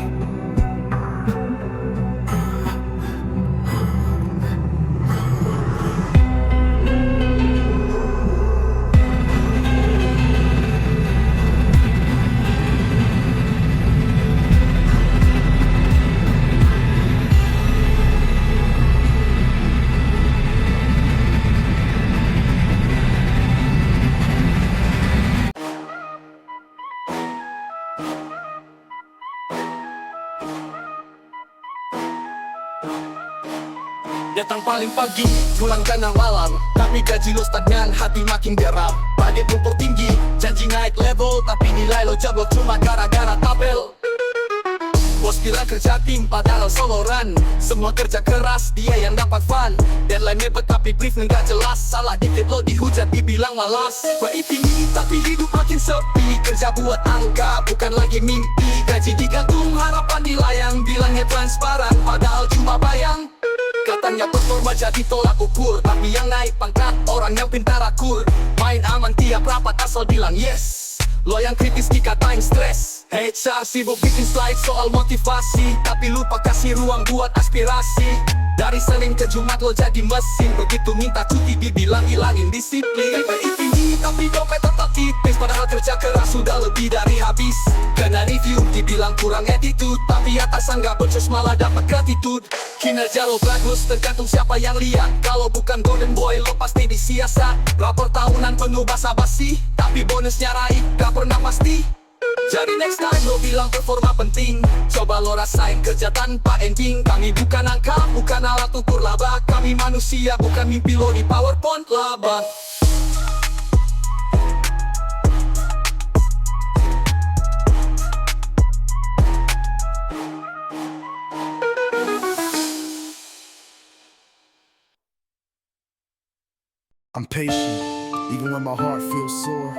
[SPEAKER 2] Datang paling pagi, pulang tengah malam, tapi gaji lo stagnan, hati makin geram. Budget numpuk tinggi, janji naik level, tapi nilai lo jebol cuma gara-gara tabel. Bos bilang kerja tim, padahal soloran. Semua kerja keras, dia yang dapat fun. Deadline mepet tapi brief nggak jelas. Salah dikit lo dihujat, dibilang malas. Wai tinggi, tapi hidup makin sepi. Kerja buat angka, bukan lagi mimpi. Gaji digantung, harapan dilayang. Bilangnya transparan, padahal cuma bayang. Katanya performa jadi tolak ukur, tapi yang naik pangkat orang yang pintar akur. Main aman tiap rapat asal bilang yes. Lo yang kritis dikatain stres. HR sibuk bikin slide soal motivasi, tapi lupa kasih ruang buat aspirasi. Dari Senin ke Jumat lo jadi mesin, begitu minta cuti dibilang hilangin disiplin. KPI tinggi tapi dompet tetap tipis, padahal kerja keras sudah lebih dari habis. Kena review dibilang kurang attitude, tapi atasan gak becus malah dapat gratitude. Kinerja lo bagus tergantung siapa yang lihat. Kalau bukan golden boy lo pasti disiasat. Rapor tahunan penuh basa-basi, tapi bonusnya raih gak pernah pasti. Jadi next time lo bilang performa penting, coba lo rasain kerja tanpa ending. Kami bukan angka, bukan alat ukur laba. Kami manusia, bukan mimpi lo di PowerPoint laba.
[SPEAKER 8] I'm patient, even when my heart feels sore.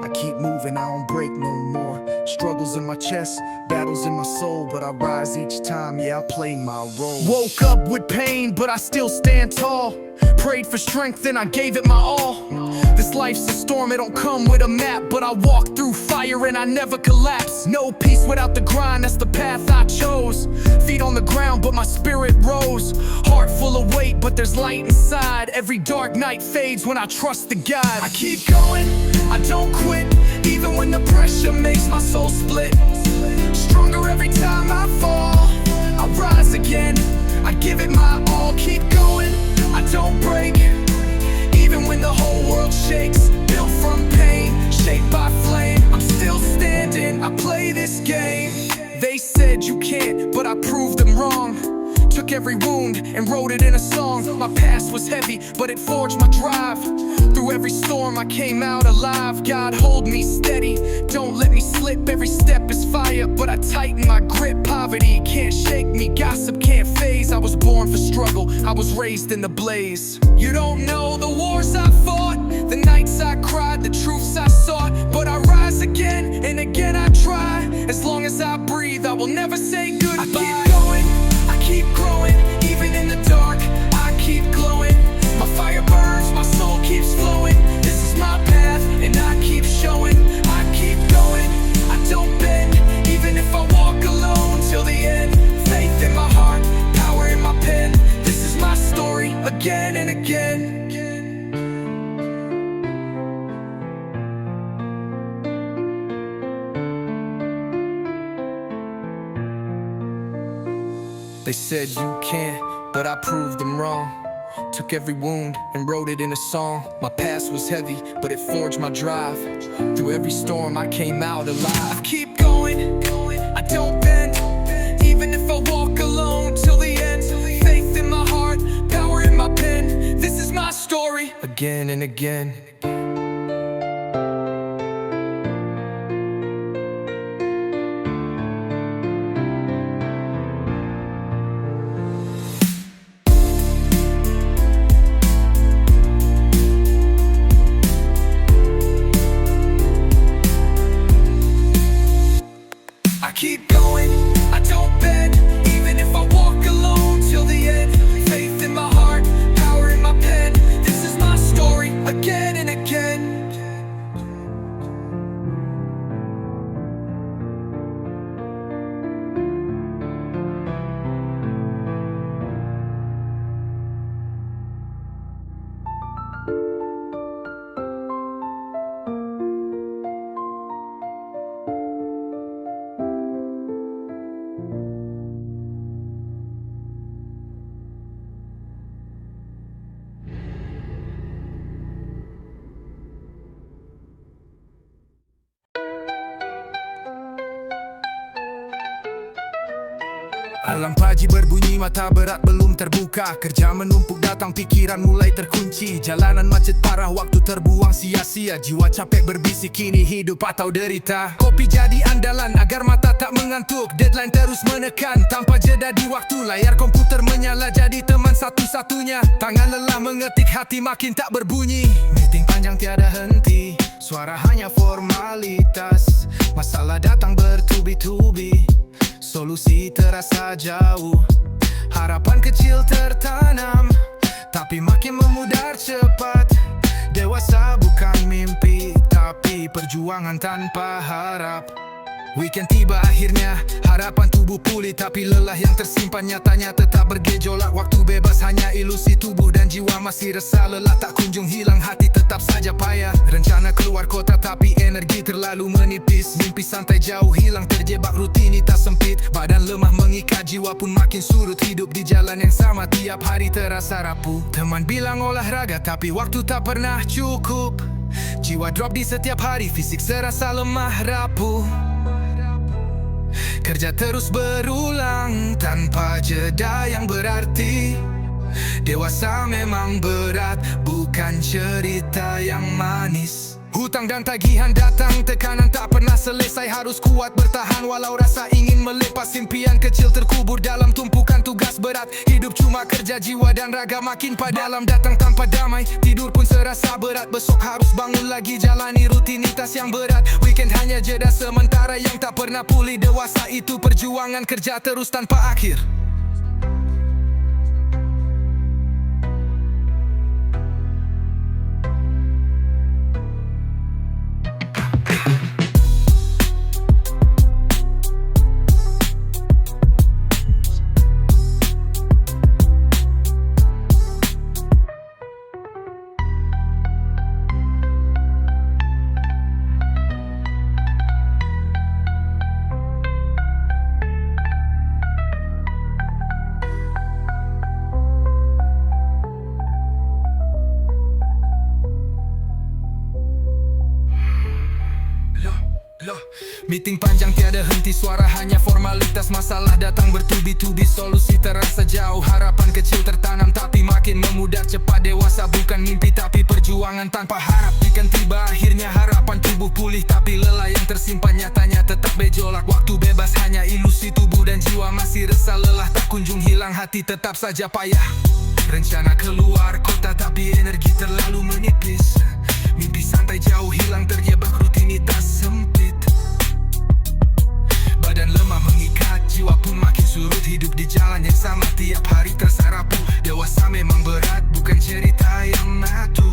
[SPEAKER 8] I keep moving, I don't break no more. Struggles in my chest, battles in my soul, but I rise each time, yeah, I play my role. Woke up with pain, but I still stand tall. Prayed for strength and I gave it my all. This life's a storm, it don't come with a map, but I walk through fire and I never collapse. No peace without the grind, that's the path I chose. Feet on the ground, but my spirit rose. Heart full of weight, but there's light inside. Every dark night fades when I trust the God. I keep going, I don't quit, even when the pressure makes my soul split. Stronger every time I fall, I rise again.
[SPEAKER 6] I give it my all, keep going, I don't break. Even when the whole world shakes, built from pain, shaped by flame, I'm still standing, I play this game. They said you can't, but I proved them wrong. Took every wound and wrote it in a song. My past was heavy, but it forged my drive. Through every storm I came out alive. God hold me steady, don't let me slip. Every step is fire, but I tighten my grip. Poverty can't shake me, gossip can't phase. I was born for struggle, I was raised in the blaze. You don't know the wars I fought, the nights I cried, the truths I sought. But I rise again and again I try. As long as I breathe, I will never say goodbye. I keep going, I keep growing, even in the dark, I keep glowing. My fire burns, my soul keeps flowing. This is my path, and I keep showing. I keep going, I don't bend, even if I walk alone till the end. Faith in my heart, power in my pen. This is my story, again and again. They said you can't, but I proved them wrong. Took every wound and wrote it in a song. My past was heavy, but it forged my drive. Through every storm I came out alive. I keep going, I don't bend, even if I walk alone till the end. Faith in my heart, power in my pen. This is my story, again and again. I keep going, I don't bend, even if I walk alone till the end. Faith in my heart, power in my pen. This is my story, again and again. Alam pagi berbunyi, mata berat belum terbuka. Kerja menumpuk datang, pikiran mulai terkunci. Jalanan macet parah, waktu terbuang sia-sia. Jiwa capek berbisik, kini hidup atau derita. Kopi jadi andalan agar mata tak mengantuk. Deadline terus menekan, tanpa jeda di waktu. Layar komputer menyala jadi teman satu-satunya. Tangan lelah mengetik, hati makin tak berbunyi. Meeting panjang tiada henti, suara hanya formalitas. Masalah datang bertubi-tubi, solusi terasa jauh. Harapan kecil tertanam, tapi makin memudar cepat. Dewasa bukan mimpi, tapi perjuangan tanpa harap. Weekend tiba akhirnya, harapan tubuh pulih, tapi lelah yang tersimpan nyatanya tetap bergejolak. Waktu bebas hanya ilusi, tubuh dan jiwa masih resah. Lelah tak kunjung hilang, hati tetap saja payah. Rencana keluar kota tapi energi terlalu menipis. Mimpi santai jauh hilang, terjebak rutinitas sempit. Badan lemah mengikat, jiwa pun makin surut. Hidup di jalan yang sama, tiap hari terasa rapuh. Teman bilang olahraga, tapi waktu tak pernah cukup. Jiwa drop di setiap hari, fisik serasa lemah rapuh. Kerja terus berulang tanpa jeda yang berarti. Dewasa memang berat, bukan cerita yang manis. Hutang dan tagihan datang, tekanan tak pernah selesai. Harus kuat bertahan walau rasa ingin melepas. Impian kecil terkubur dalam tumpukan tugas berat. Hidup cuma kerja, jiwa dan raga makin padalam. Datang tanpa damai, tidur pun serasa berat. Besok harus bangun lagi, jalani rutinitas yang berat. Weekend hanya jeda sementara yang tak pernah pulih. Dewasa itu perjuangan, kerja terus tanpa akhir.
[SPEAKER 1] Meeting panjang tiada henti, suara hanya formalitas. Masalah datang bertubi-tubi, solusi terasa jauh. Harapan kecil tertanam tapi makin memudar. Cepat dewasa bukan mimpi tapi perjuangan tanpa harap. Jika tiba akhirnya harapan tubuh pulih, tapi lelah yang tersimpan nyatanya tetap berjolak. Waktu bebas hanya ilusi, tubuh dan jiwa masih resah. Lelah tak kunjung hilang, hati tetap saja payah. Rencana keluar kota tapi energi terlalu menipis. Mimpi santai jauh hilang terjebak rutinitas sempit. Badan lemah mengikat, jiwa pun makin surut. Hidup di jalan yang sama tiap hari terasa rapuh. Dewasa memang berat, bukan cerita yang matu.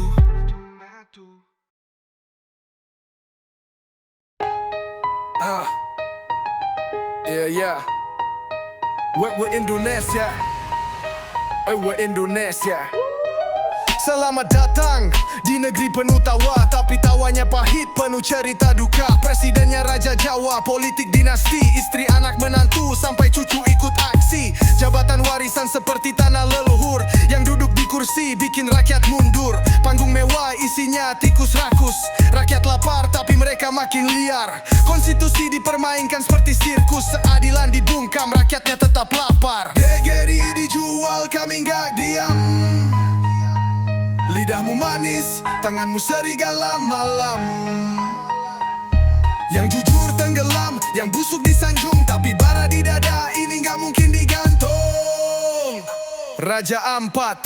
[SPEAKER 6] Yeah. We're Indonesia. We're Indonesia. Selamat datang di negeri penuh tawa, tapi tawanya pahit, penuh cerita duka. Presidennya Raja Jawa, politik dinasti, istri anak menantu, sampai cucu ikut aksi. Jabatan warisan seperti tanah leluhur, yang duduk di kursi bikin rakyat mundur. Panggung mewah isinya tikus rakus, rakyat lapar tapi mereka makin liar. Konstitusi dipermainkan seperti sirkus, keadilan dibungkam, rakyatnya tetap lapar. DGRI dijual, kami nggak diam. Lidahmu manis, tanganmu serigala malam. Yang jujur tenggelam, yang busuk disanjung, tapi bara di dada ini gak mungkin digantung. Raja Ampat,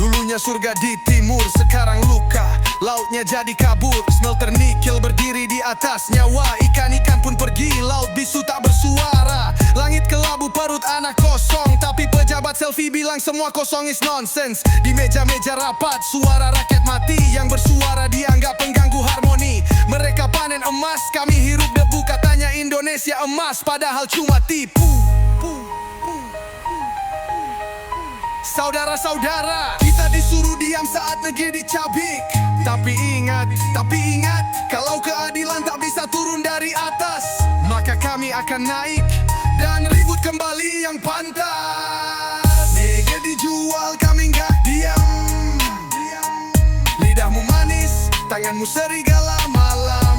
[SPEAKER 6] dulunya surga di timur, sekarang luka, lautnya jadi kabut. Smelter nikel berdiri di atas nyawa, ikan-ikan pun pergi, laut bisu tak bersuara. Langit kelabu, perut anak kosong, tapi pejabat selfie bilang semua kosong is nonsense. Di meja-meja rapat, suara rakyat mati, yang bersuara dianggap pengganggu harmoni. Mereka panen emas, kami hirup debu, katanya Indonesia emas, padahal cuma tipu. Saudara-saudara, kita disuruh diam saat negeri dicabik. Tapi ingat, kalau keadilan tak bisa turun dari atas, maka kami akan naik dan ribut kembali yang pantas. Negeri dijual, kami nggak diam. Lidahmu manis, tanganmu serigala malam.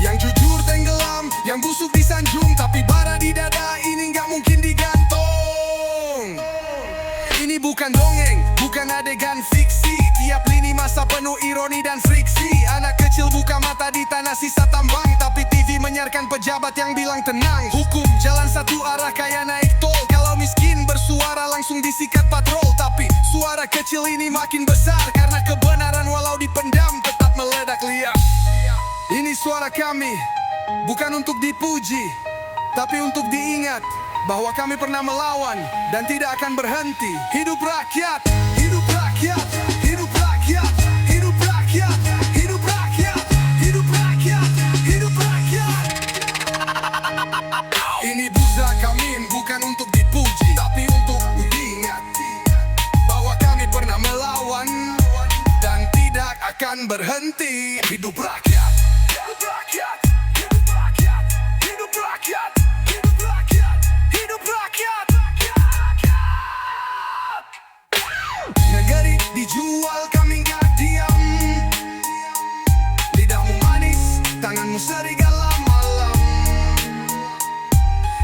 [SPEAKER 6] Yang jujur tenggelam, yang busuk disanjung, tapi bara di dada ini nggak mungkin digantung. Ini bukan dongeng, bukan adegan fiksi. Tiap lini masa penuh ironi dan friksi. Anak kecil buka mata di tanah sisa tambang, tapi TV menyiarkan pejabat yang bilang tenang. Hukum jalan satu arah kayak naik tol. Kalau miskin bersuara langsung disikat patrol. Tapi suara kecil ini makin besar, karena kebenaran walau dipendam tetap meledak liar. Ini suara kami, bukan untuk dipuji, tapi untuk diingat bahwa kami pernah melawan dan tidak akan berhenti. Hidup rakyat, hidup rakyat, hidup rakyat, hidup rakyat, hidup rakyat, hidup rakyat, hidup rakyat. Ini busa kami bukan untuk dipuji, tapi untuk diingat bahwa kami pernah melawan dan tidak akan berhenti. Hidup rakyat, hidup rakyat, hidup rakyat, hidup rakyat, hidup rakyat, hidup rakyat. Negeri dijual, kami nggak diam. Lidahmu manis, tanganmu serigala malam.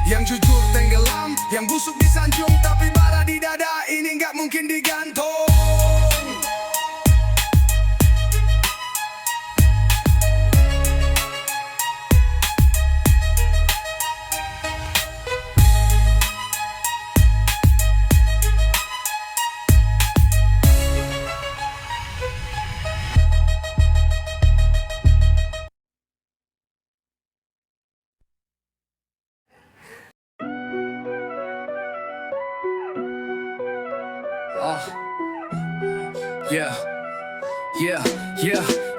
[SPEAKER 6] Yang jujur tenggelam, yang busuk disanjung, tapi bara di dada ini nggak mungkin digantung.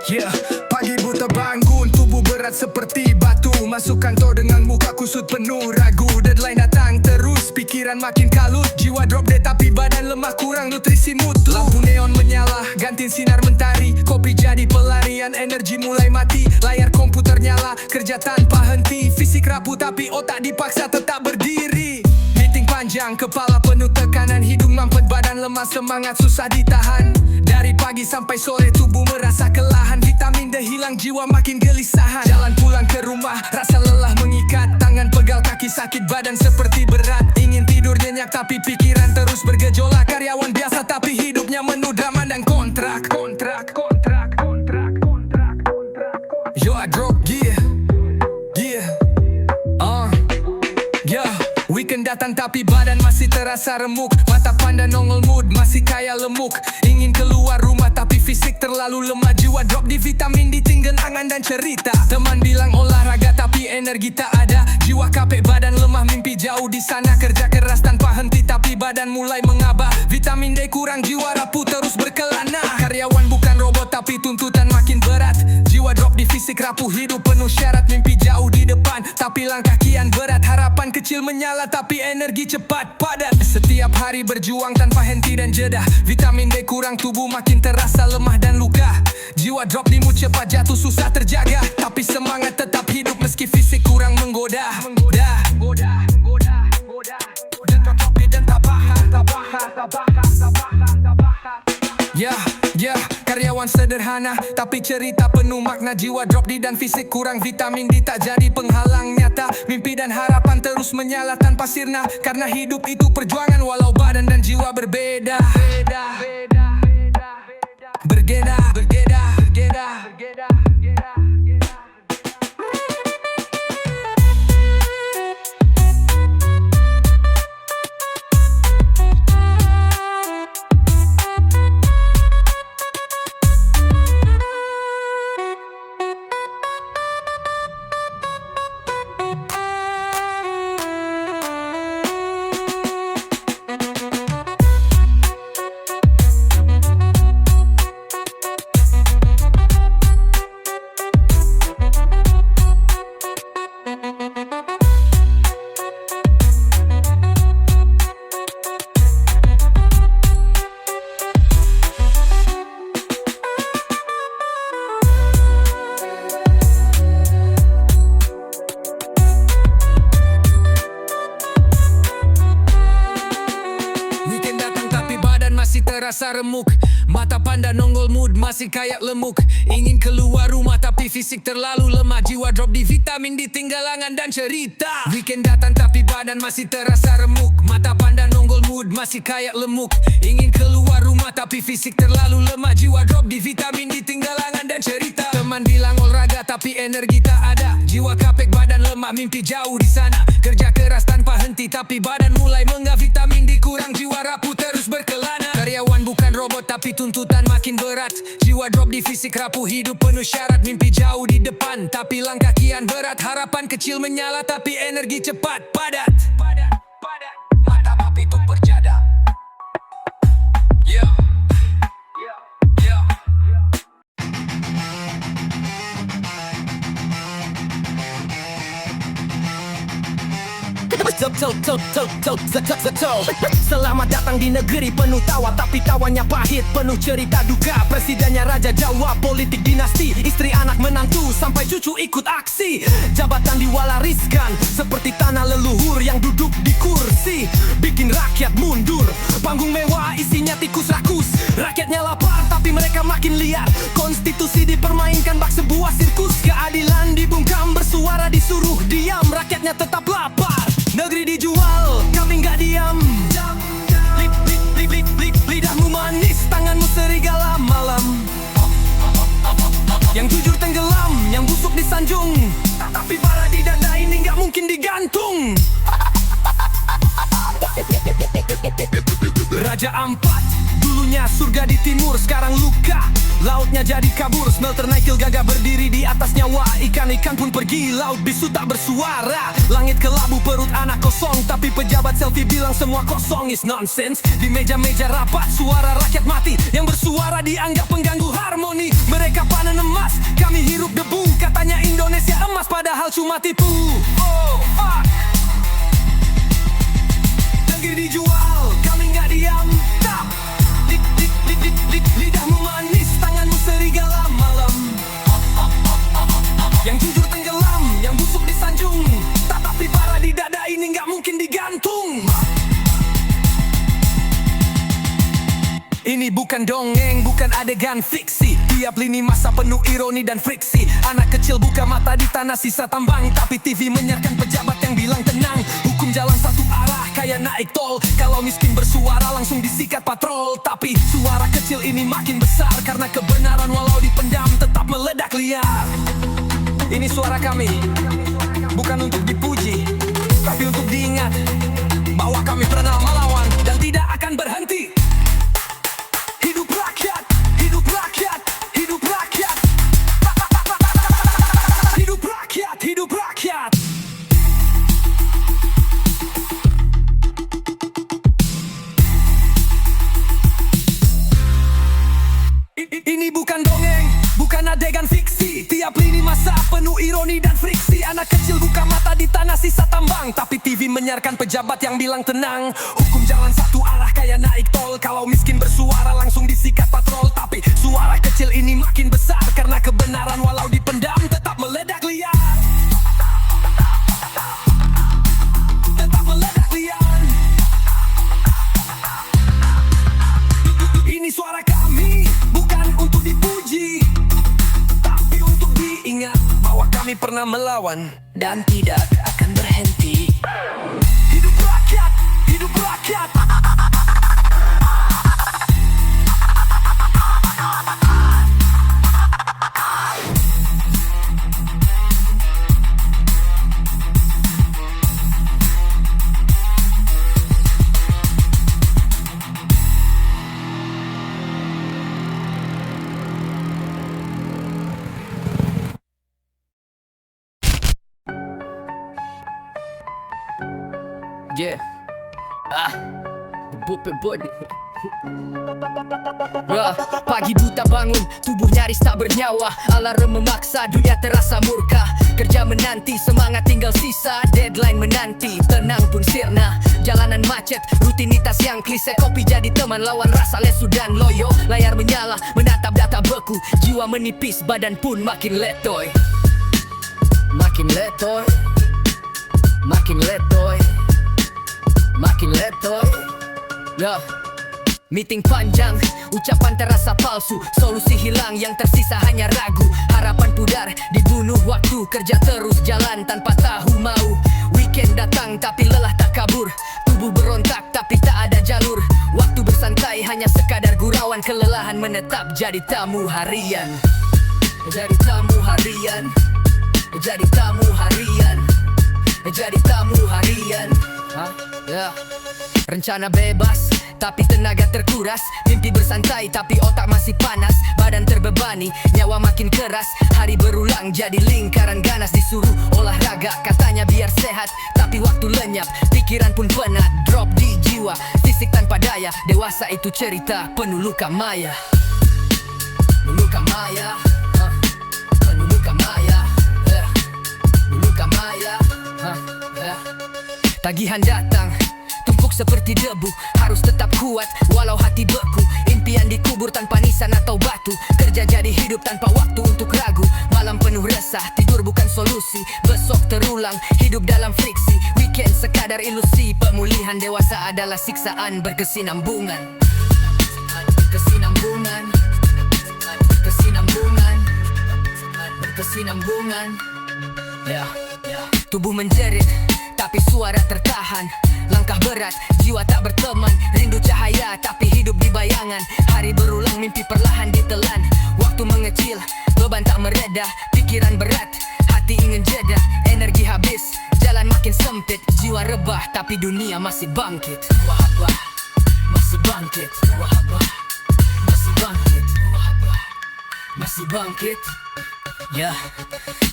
[SPEAKER 6] Yeah. Pagi buta bangun, tubuh berat seperti batu. Masuk kantor dengan muka kusut penuh ragu. Deadline datang terus, pikiran makin kalut. Jiwa drop dead tapi badan lemah, kurang nutrisi mutu. Lampu neon menyala, gantiin sinar mentari. Kopi jadi pelarian, energi mulai mati. Layar komputer nyala, kerja tanpa henti. Fisik rapuh tapi otak dipaksa tetap berdiri. Meeting panjang, kepala penuh tekanan. Hidung mampet, badan lemah, semangat susah ditahan. Dari pagi sampai sore tubuh merasa kelelahan. Vitamin D hilang pulang jiwa makin gelisahan. Jalan pulang ke rumah, rasa lelah mengikat. Tangan pegal, kaki sakit, badan seperti berat. Ingin tidur nyenyak tapi pikiran terus bergejolak. Karyawan biasa tapi hidupnya penuh drama dan kontrak. Yo, I drop gear. Weekend datang tapi badan masih terasa remuk. Mata pandang nongol mood masih kayak lemuk. Ingin keluar rumah tapi fisik terlalu lemah. Jiwa drop di vitamin D, tinggal angan dan cerita. Teman bilang olahraga tapi energi tak ada. Jiwa capek, badan lemah, mimpi jauh di sana. Kerja keras tanpa henti tapi badan mulai mengabah. Vitamin D kurang, jiwa rapuh terus berkelana. Karyawan bukan robot tapi tuntutan makin berat. Jiwa drop di fisik rapuh, hidup penuh syarat. Mimpi jauh di depan tapi langkah kian berat. Harapan kecil menyala tapi energi cepat padat. Setiap hari berjuang tanpa henti dan jeda. Vitamin D kurang, tubuh makin terasa lemah dan luka. Jiwa drop di mood cepat jatuh, susah terjaga. Tapi semangat tetap hidup meski fisik kurang menggoda. Dan tak Ya, karyawan sederhana tapi cerita penuh makna. Jiwa drop di dan fisik kurang, vitamin D tak jadi penghalang nyata. Mimpi dan harapan terus menyala tanpa sirna. Karena hidup itu perjuangan walau badan dan jiwa berbeda. Bergeda. Masih terasa remuk. Mata pandang nongol mood masih kayak lemuk. Ingin keluar rumah tapi fisik terlalu lemah. Jiwa drop di vitamin D, tinggal angan dan cerita. Weekend datang tapi badan masih terasa remuk. Mata pandang nongol mood masih kayak lemuk. Ingin keluar rumah tapi fisik terlalu lemah. Jiwa drop di vitamin D, tinggal angan dan cerita. Teman bilang olahraga tapi energi tak ada. Jiwa capek, badan lemah, mimpi jauh di sana. Kerja keras tanpa henti tapi badan mulai menggah. Vitamin D kurang, jiwa rapuh terus berkelana. Karyawan bukan robot tapi tuntutan makin berat. Jiwa drop di fisik rapuh, hidup penuh syarat. Mimpi jauh di depan tapi langkah kian berat. Harapan kecil menyala tapi energi cepat padat. Mata api itu berjada.
[SPEAKER 5] Selamat datang di negeri penuh tawa, tapi tawanya pahit, penuh cerita duka. Presidennya raja Jawa, politik dinasti, istri anak menantu, sampai cucu ikut aksi. Jabatan diwalariskan, seperti tanah leluhur yang duduk di kursi, bikin rakyat mundur. Panggung mewah isinya tikus rakus, rakyatnya lapar tapi mereka makin liar. Konstitusi dipermainkan bak sebuah sirkus, keadilan dibungkam, bersuara disuruh diam, rakyatnya tetap lapar. Negeri dijual, kami nggak diam. Lidahmu manis, tanganmu serigala malam. Yang jujur tenggelam, yang busuk disanjung, tapi bara di dada ini nggak mungkin digantung. Raja Ampat, dulunya surga di timur, sekarang luka. Lautnya jadi kabur, smelter Naikil gagah berdiri di atas nyawa. Ikan-ikan pun pergi, laut bisu tak bersuara. Langit kelabu, perut anak kosong, tapi pejabat selfie bilang semua kosong is nonsense. Di meja-meja rapat, suara rakyat mati. Yang bersuara dianggap pengganggu harmoni. Mereka panen emas, kami hirup debu. Katanya Indonesia emas, padahal cuma tipu. Oh, fuck. Negeri dijual, kami nggak diam. Tak. Lidahmu manis, tanganmu serigala malam. Yang jujur tenggelam, yang busuk disanjung, tapi bara di dada ini nggak mungkin digantung. Ini bukan dongeng, bukan adegan fiksi.
[SPEAKER 1] Tiap lini masa penuh ironi dan friksi. Anak kecil buka mata di tanah sisa tambang, tapi TV menyiarkan pejabat yang bilang tenang. Hukum jalan satu arah kayak naik tol. Kalau miskin bersuara langsung disikat patrol. Tapi suara kecil ini makin besar, karena kebenaran walau dipendam tetap meledak liar. Ini suara kami, bukan untuk dipuji, tapi untuk diingat bahwa kami pernah melawan dan tidak akan berhenti. Hidup rakyat, hidup rakyat, hidup rakyat. Hidup rakyat, hidup rakyat. Ini bukan dongeng, bukan adegan fiksi. Tiap lini masa penuh ironi dan friksi. Anak kecil buka mata di tanah sisa tambang, tapi TV menyiarkan pejabat yang bilang tenang. Hukum jalan satu arah kayak naik tol. Kalau miskin bersuara langsung disikat patrol. Tapi suara kecil ini makin besar, karena kebenaran walau dipendam tetap meledak liar. Tetap meledak liar. Ini suara kami, bukan untuk dipuji, tapi untuk diingat bahwa kami pernah melawan dan tidak akan berhenti. Hidup rakyat, hidup rakyat.
[SPEAKER 5] Yeah. Bopet body. Pagi buta bangun, tubuh nyaris tak bernyawa. Alarm memaksa, dunia terasa murka. Kerja menanti, semangat tinggal sisa. Deadline menanti, tenang pun sirna. Jalanan macet, rutinitas yang klise. Kopi jadi teman lawan rasa lesu dan loyo. Layar menyala, menatap data beku. Jiwa menipis, badan pun makin letoy. Makin letoy, makin letoy, makin letoy. Meeting panjang, ucapan terasa palsu. Solusi hilang, yang tersisa hanya ragu. Harapan pudar, dibunuh waktu. Kerja terus jalan tanpa tahu mau. Weekend datang tapi lelah tak kabur. Tubuh berontak tapi tak ada jalur. Waktu bersantai hanya sekadar gurauan. Kelelahan menetap jadi tamu harian. Jadi tamu harian. Jadi tamu harian. Jadi tamu harian. Rencana bebas, tapi tenaga terkuras. Mimpi bersantai, tapi otak masih panas. Badan terbebani, nyawa makin keras. Hari berulang, jadi lingkaran ganas. Disuruh olahraga, katanya biar sehat, tapi waktu lenyap, pikiran pun penat. Drop di jiwa, fisik tanpa daya. Dewasa itu cerita penuh luka maya. Luka maya, penuh luka maya, luka maya. Tagihan datang, tumpuk seperti debu. Harus tetap kuat walau hati beku. Impian dikubur tanpa nisan atau batu. Kerja jadi hidup tanpa waktu untuk ragu. Malam penuh resah, tidur bukan solusi. Besok terulang, hidup dalam friksi. Weekend sekadar ilusi. Pemulihan dewasa adalah siksaan berkesinambungan. Berkesinambungan, berkesinambungan, berkesinambungan. Tubuh menjerit, tapi suara tertahan. Langkah berat, jiwa tak berteman. Rindu cahaya, tapi hidup di bayangan. Hari berulang, mimpi perlahan ditelan. Waktu mengecil, beban tak mereda. Pikiran berat, hati ingin jeda. Energi habis, jalan makin sempit. Jiwa rebah, tapi dunia masih bangkit. Wah, masih bangkit. Wah, masih bangkit. Wah, masih bangkit.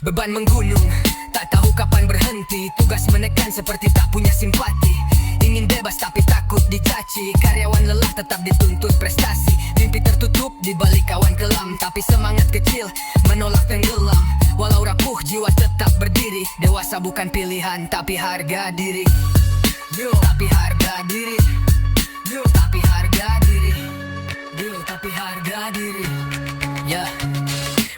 [SPEAKER 5] Beban menggunung, tak tahu kapan berhenti. Tugas menekan seperti tak punya simpati. Ingin bebas tapi takut dicaci. Karyawan lelah tetap dituntut prestasi. Mimpi tertutup di balik kawan kelam, tapi semangat kecil menolak tenggelam. Walau rapuh jiwa tetap berdiri. Dewasa bukan pilihan tapi harga diri. Tapi harga diri. Tapi harga diri. Tapi harga diri.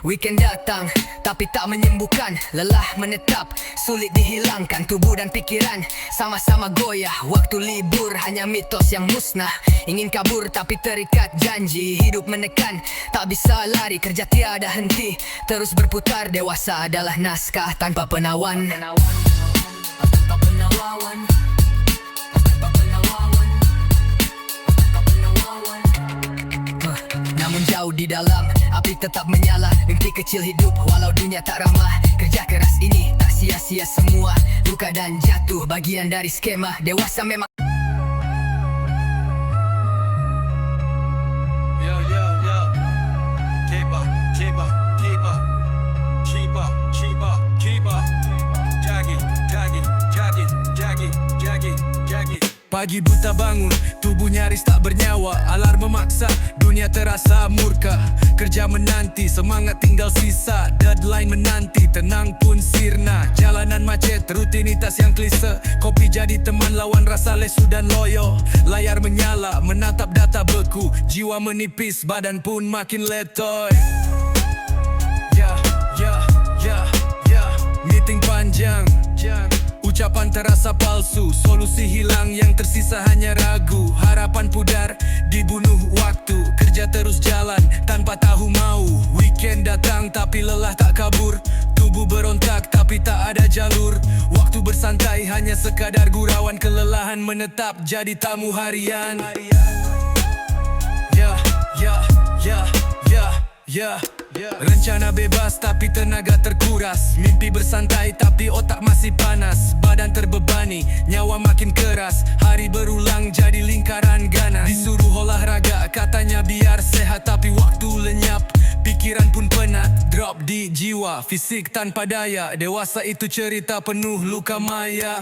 [SPEAKER 5] Weekend datang, tapi tak menyembuhkan. Lelah menetap, sulit dihilangkan. Tubuh dan pikiran sama-sama goyah. Waktu libur hanya mitos yang musnah. Ingin kabur tapi terikat janji. Hidup menekan, tak bisa lari. Kerja tiada henti, terus berputar. Dewasa adalah naskah tanpa penawan. Tanpa penawan. Namun jauh di dalam, api tetap menyala. Mimpi kecil hidup walau dunia tak ramah. Kerja keras ini tak sia-sia semua. Luka dan jatuh bagian dari skema. Dewasa memang
[SPEAKER 1] Yo yo yo, keep up, keep up, keep up, keep up, keep up, keep up. Jogging, jogging, jogging, jogging, jogging, jogging. Pagi buta bangun, tubuh nyaris tak bernyawa. Alarm memaksa, dunia terasa murka. Kerja menanti, semangat tinggal sisa. Deadline menanti, tenang pun sirna. Jalanan macet, rutinitas yang klise. Kopi jadi teman lawan rasa lesu dan loyo. Layar menyala, menatap data beku. Jiwa menipis, badan pun makin letoy. Ya, ya, ya, ya. Meeting panjang, ucapan terasa palsu. Solusi hilang, yang tersisa hanya ragu. Harapan pudar, dibunuh waktu. Kerja terus jalan, tanpa tahu mau. Weekend datang, tapi lelah tak kabur. Tubuh berontak, tapi tak ada jalur. Waktu bersantai, hanya sekadar gurauan. Kelelahan menetap, jadi tamu harian. Ya, ya, ya, ya, ya. Rencana bebas tapi tenaga terkuras. Mimpi bersantai tapi otak masih panas. Badan terbebani, nyawa makin keras. Hari berulang jadi lingkaran ganas. Disuruh olahraga katanya biar sehat, tapi waktu lenyap, pikiran pun penat. Drop di jiwa, fisik tanpa daya. Dewasa itu cerita penuh luka maya.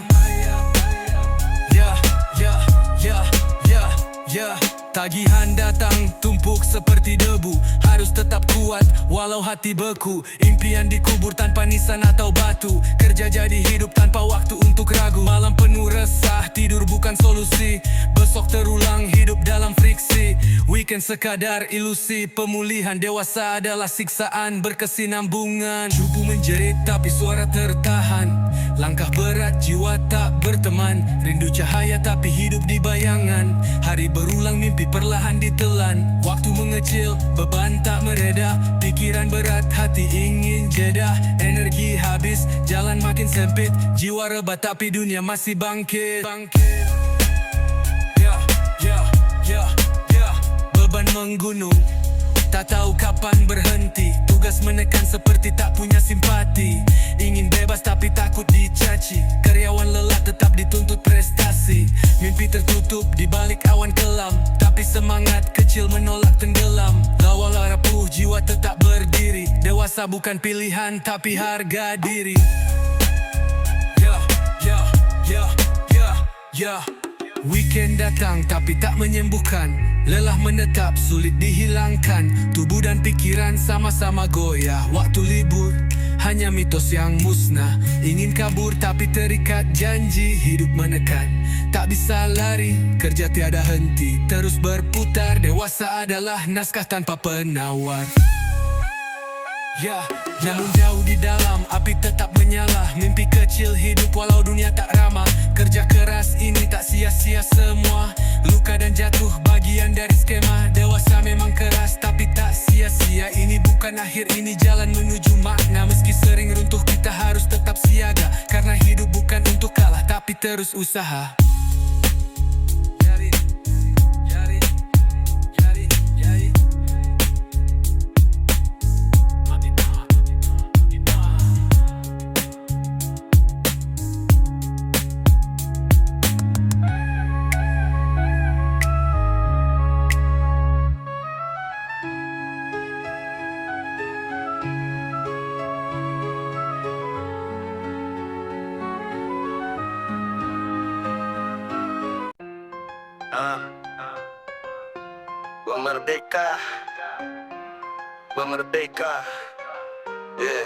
[SPEAKER 1] Ya, ya, ya, ya, ya. Tagihan datang, tumpuk seperti debu. Harus tetap kuat, walau hati beku. Impian dikubur tanpa nisan atau batu. Kerja jadi hidup tanpa waktu untuk ragu. Malam penuh resah, tidur bukan solusi. Besok terulang, hidup dalam friksi. Weekend sekadar ilusi. Pemulihan dewasa adalah siksaan berkesinambungan. Cupu menjerit tapi suara tertahan. Langkah berat, jiwa tak berteman. Rindu cahaya tapi hidup di bayangan. Hari berulang, mimpi perlahan ditelan. Waktu mengecil, beban tak mereda. Pikiran berat, hati ingin jeda. Energi habis, jalan makin sempit. Jiwa rebah tapi dunia masih bangkit. Ya, ya, ya, ya. Beban menggunung, tak tahu kapan berhenti. Tugas menekan seperti tak punya simpati. Ingin bebas tapi takut dicaci. Karyawan lelah tetap dituntut prestasi. Mimpi tertutup di balik awan kelam, tapi semangat kecil menolak tenggelam. Lawan rapuh, jiwa tetap berdiri. Dewasa bukan pilihan tapi harga diri. Ya, ya, ya, ya, ya. Weekend datang tapi tak menyembuhkan. Lelah menetap, sulit dihilangkan. Tubuh dan pikiran sama-sama goyah. Waktu libur, hanya mitos yang musnah. Ingin kabur tapi terikat janji. Hidup menekan, tak bisa lari. Kerja tiada henti, terus berputar. Dewasa adalah naskah tanpa penawar. Ya, namun jauh di dalam, api tetap menyala. Mimpi kecil hidup walau dunia tak ramah. Kerja keras ini tak sia-sia semua. Luka dan jatuh bagian dari skema. Dewasa memang keras tapi tak sia-sia. Ini bukan akhir, ini jalan menuju makna. Meski sering runtuh kita harus tetap siaga. Karena hidup bukan untuk kalah tapi terus usaha.
[SPEAKER 3] Gua merdeka, yeah,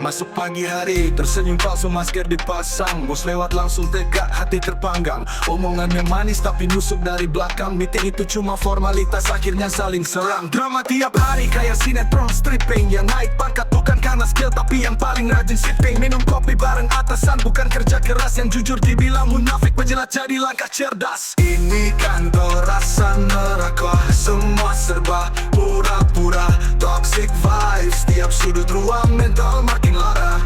[SPEAKER 3] Masuk pagi hari, tersenyum palsu, masker dipasang. Bos lewat langsung tegak, hati terpanggang. Omongannya manis tapi nusuk dari belakang. Meeting itu cuma formalitas, akhirnya saling serang. Drama tiap hari kayak sinetron stripping. Yang naik pangkat bukan karena skill tapi yang paling rajin sipping. Minum kopi bareng atasan, bukan kerja keras. Yang jujur dibilang munafik, menjelat jadi langkah cerdas. Ini kantor rasa neraka, semua serba pura-pura. Toxic vibes, tiap sudut ruang, mental makin lara.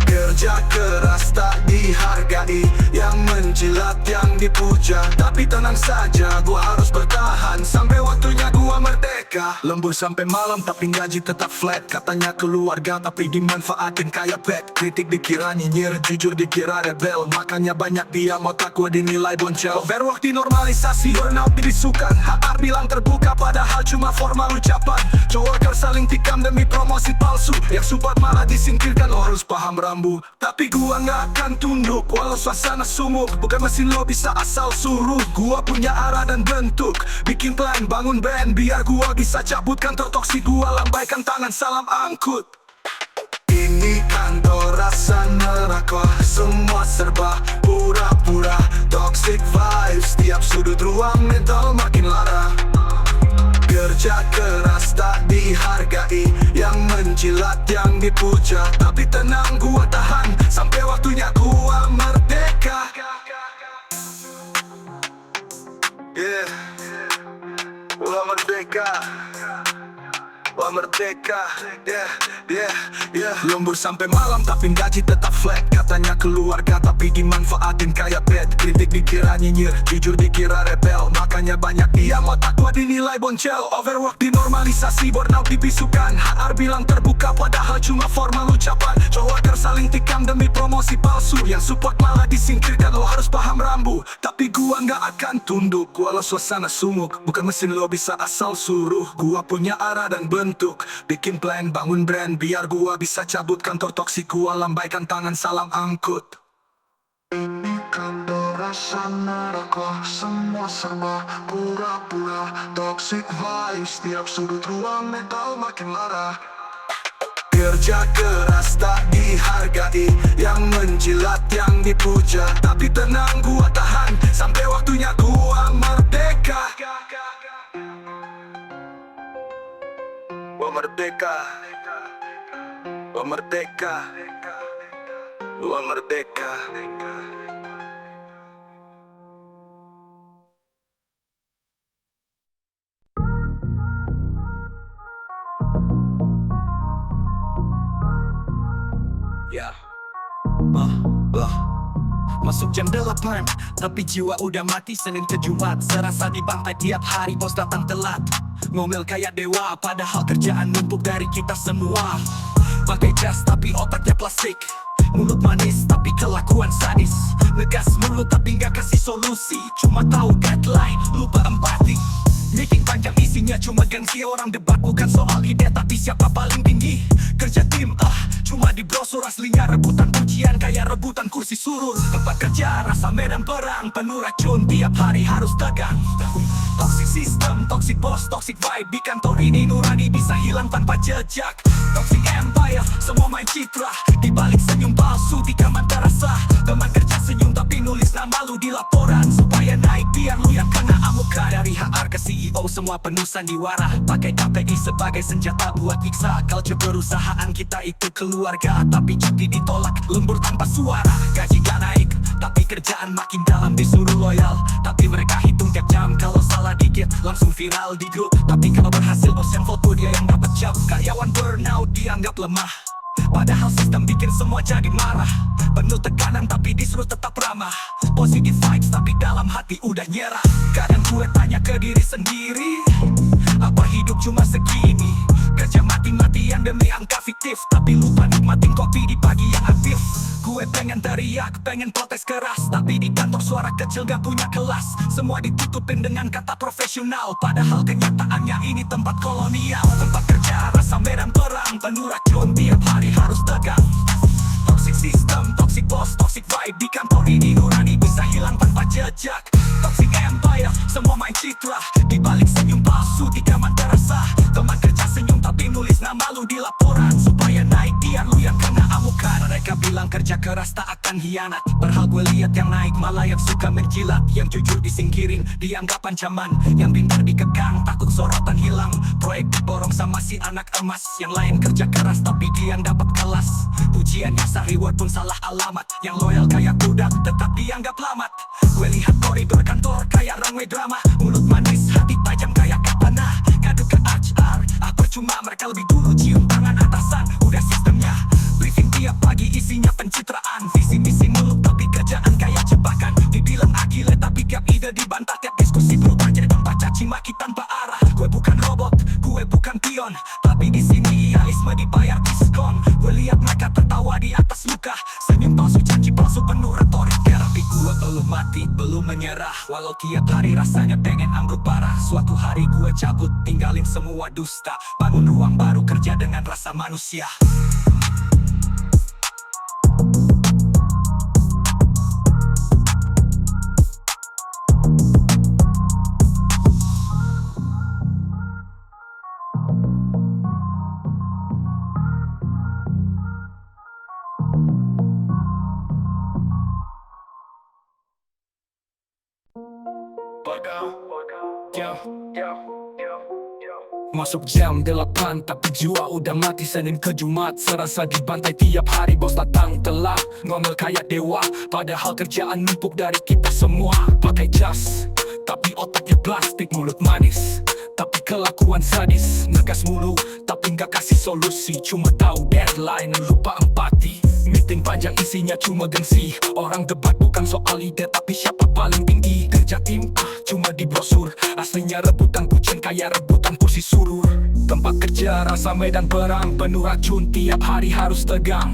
[SPEAKER 3] Kerja keras tak dihargai, yang menjilat yang dipuja. Tapi tenang saja, gua harus bertahan sampai waktunya gua merdeka. Lembur sampai malam tapi gaji tetap flat. Katanya keluarga tapi dimanfaatin kayak pet. Kritik dikira nyinyir, jujur dikira rebel. Makanya banyak dia mau takwa dinilai boncel. Overwork dinormalisasi, burnout dibisukan. HR bilang terbuka padahal cuma formal ucapan. Coworker saling tikam demi promosi palsu. Yang support malah disingkirkan, lo harus paham rambu. Tapi gua gak akan tunduk walau suasana sumuk. Bukan mesin lo bisa asal suruh. Gua punya arah dan bentuk. Bikin plan, bangun band, biar gua bisa cabut kantor toksik. Gua lambaikan tangan, salam angkut. Ini kantor rasa neraka, semua serba pura-pura. Toxic vibes, tiap sudut ruang, mental makin lara. Kerja keras tak dihargai, yang menjilat yang dipuja. Tapi tenang, gua tahan sampai waktunya gua merdeka. Gua merdeka. Gua merdeka. Lembur sampai malam tapi gaji tetap flat. Katanya keluarga tapi dimanfaatin kayak pet. Kritik dikira nyinyir, jujur dikira rebel. Makanya banyak dia mau takwa dinilai boncel. Overwork dinormalisasi, burnout dibisukan. HR bilang terbuka padahal cuma formal ucapan. Coworker saling tikam demi promosi palsu. Yang support malah disingkirkan, lo harus paham rambu. Tapi gua gak akan tunduk walau suasana sumuk. Bukan mesin lo bisa asal suruh. Gua punya arah dan bentuk. Bikin plan, bangun brand, biar gua bisa cabut kantor toksik. Gua lambaikan tangan, salam angkut. Ini kantor rasa neraka, semua serba pura-pura. Toxic vibes, tiap sudut ruang, mental makin lara. Kerja keras tak dihargai, yang menjilat yang dipuja. Tapi tenang, gua tahan sampai waktunya gua merdeka. Gua merdeka. Gua merdeka. Gua merdeka. Ya, masuk jam 8, tapi jiwa udah mati. Senin ke Jumat, serasa dibantai tiap hari. Bos datang telat, ngomel kayak dewa. Padahal kerjaan numpuk dari kita semua. Pakai jas tapi otaknya plastik. Mulut manis tapi kelakuan sadis. Ngegas mulut tapi gak kasih solusi. Cuma tahu deadline, lupa empati. Meeting panjang isinya cuma gengsi. Orang debat bukan soal ide tapi siapa paling tinggi. Kerja tim cuma di brosur, aslinya rebutan pujian kayak rebutan kursi surur. Tempat kerja rasa medan perang, penuh racun, tiap hari harus dagang. Toxic system, toxic boss, toxic vibe. Di kantor ini nurani bisa hilang tanpa jejak. Toxic empire, semua main citra. Di balik senyum palsu, tikaman terasa. Teman kerja senyum tapi nulis nama lu di laporan. Supaya naik biar lu yang kena amukan. Dari HR ke CEO semua penuh sandiwara. Pakai KPI sebagai senjata buat nyiksa. Culture perusahaan kita itu keluarga, tapi cuti ditolak, lembur tanpa suara. Gaji gak naik, tapi kerjaan makin dalam. Disuruh loyal, tapi mereka hitung tiap jam. Kalau salah dikit, langsung viral di grup. Tapi kalau berhasil, bos yang foto dia yang dapat job. Karyawan burnout dianggap lemah, padahal sistem bikin semua jadi marah. Penuh tekanan tapi disuruh tetap ramah. Positive vibes tapi dalam hati udah nyerah. Kadang gue tanya ke diri sendiri, apa hidup cuma segini? Kerja mati-matian demi angka fiktif, tapi lupa nikmatin kopi di pagi yang aktif. Gue pengen teriak, pengen protes keras, tapi di kantor suara kecil gak punya kelas. Semua ditutupin dengan kata profesional, padahal kenyataannya ini tempat kolonial. Tempat kerja rasa medan perang, penuh racun, tiap hari harus dagang. Toxic system, toxic boss, toxic vibe. Di kantor ini nurani bisa hilang tanpa jejak. Toxic empire, semua main citra. Di balik senyum palsu, tikaman terasa. Teman kerja senyum tapi nulis nama lu di laporan. Supaya naik bilang kerja keras tak akan hianat. Berhal gue lihat yang naik malah yang suka menjilat. Yang jujur disingkirin, dianggap ancaman. Yang pintar dikekang, takut sorotan hilang. Proyek diborong sama si anak emas. Yang lain kerja keras tapi dia yang dapat kelas. Pujian nyasar, reward pun salah alamat. Yang loyal kayak budak tetap dianggap lamat. Gue lihat koridor kantor kayak runway drama. Mulut manis, hati tajam kayak katana. Ngadu ke HR, percuma mereka lebih dulu cium tangan atasan. Udah sistemnya briefing tiap pagi isinya pencitraan. Visi misi muluk tapi kerjaan kayak jebakan. Dibilang agile tapi tiap ide dibantah. Tiap diskusi berubah jadi tempat caci maki tanpa arah. Gue bukan robot, gue bukan pion, tapi di sini idealisme dibayar diskon. Gue lihat mereka tertawa di atas luka. Senyum palsu, janji palsu, penuh retorik. Terapi gue belum mati, belum menyerah. Walau tiap hari rasanya pengen ambruk parah. Suatu hari gue cabut, tinggalin semua dusta. Bangun ruang baru, kerja dengan rasa manusia. Masuk jam 8 tapi jiwa udah mati. Senin ke Jumat serasa dibantai tiap hari. Bos datang telat, ngomel kayak dewa. Padahal kerjaan numpuk dari kita semua. Pakai jas, tapi otaknya plastik. Mulut manis, tapi kelakuan sadis. Ngegas mulu, tapi nggak kasih solusi. Cuma tahu deadline, lupa empati. Meeting panjang isinya cuma gengsi. Orang debat bukan soal ide tapi siapa paling tinggi. Kerja tim, cuma di brosur. Aslinya rebutan kucing kayak rebutan kursi surur. Tempat kerja rasa medan perang. Penuh racun, tiap hari harus tegang.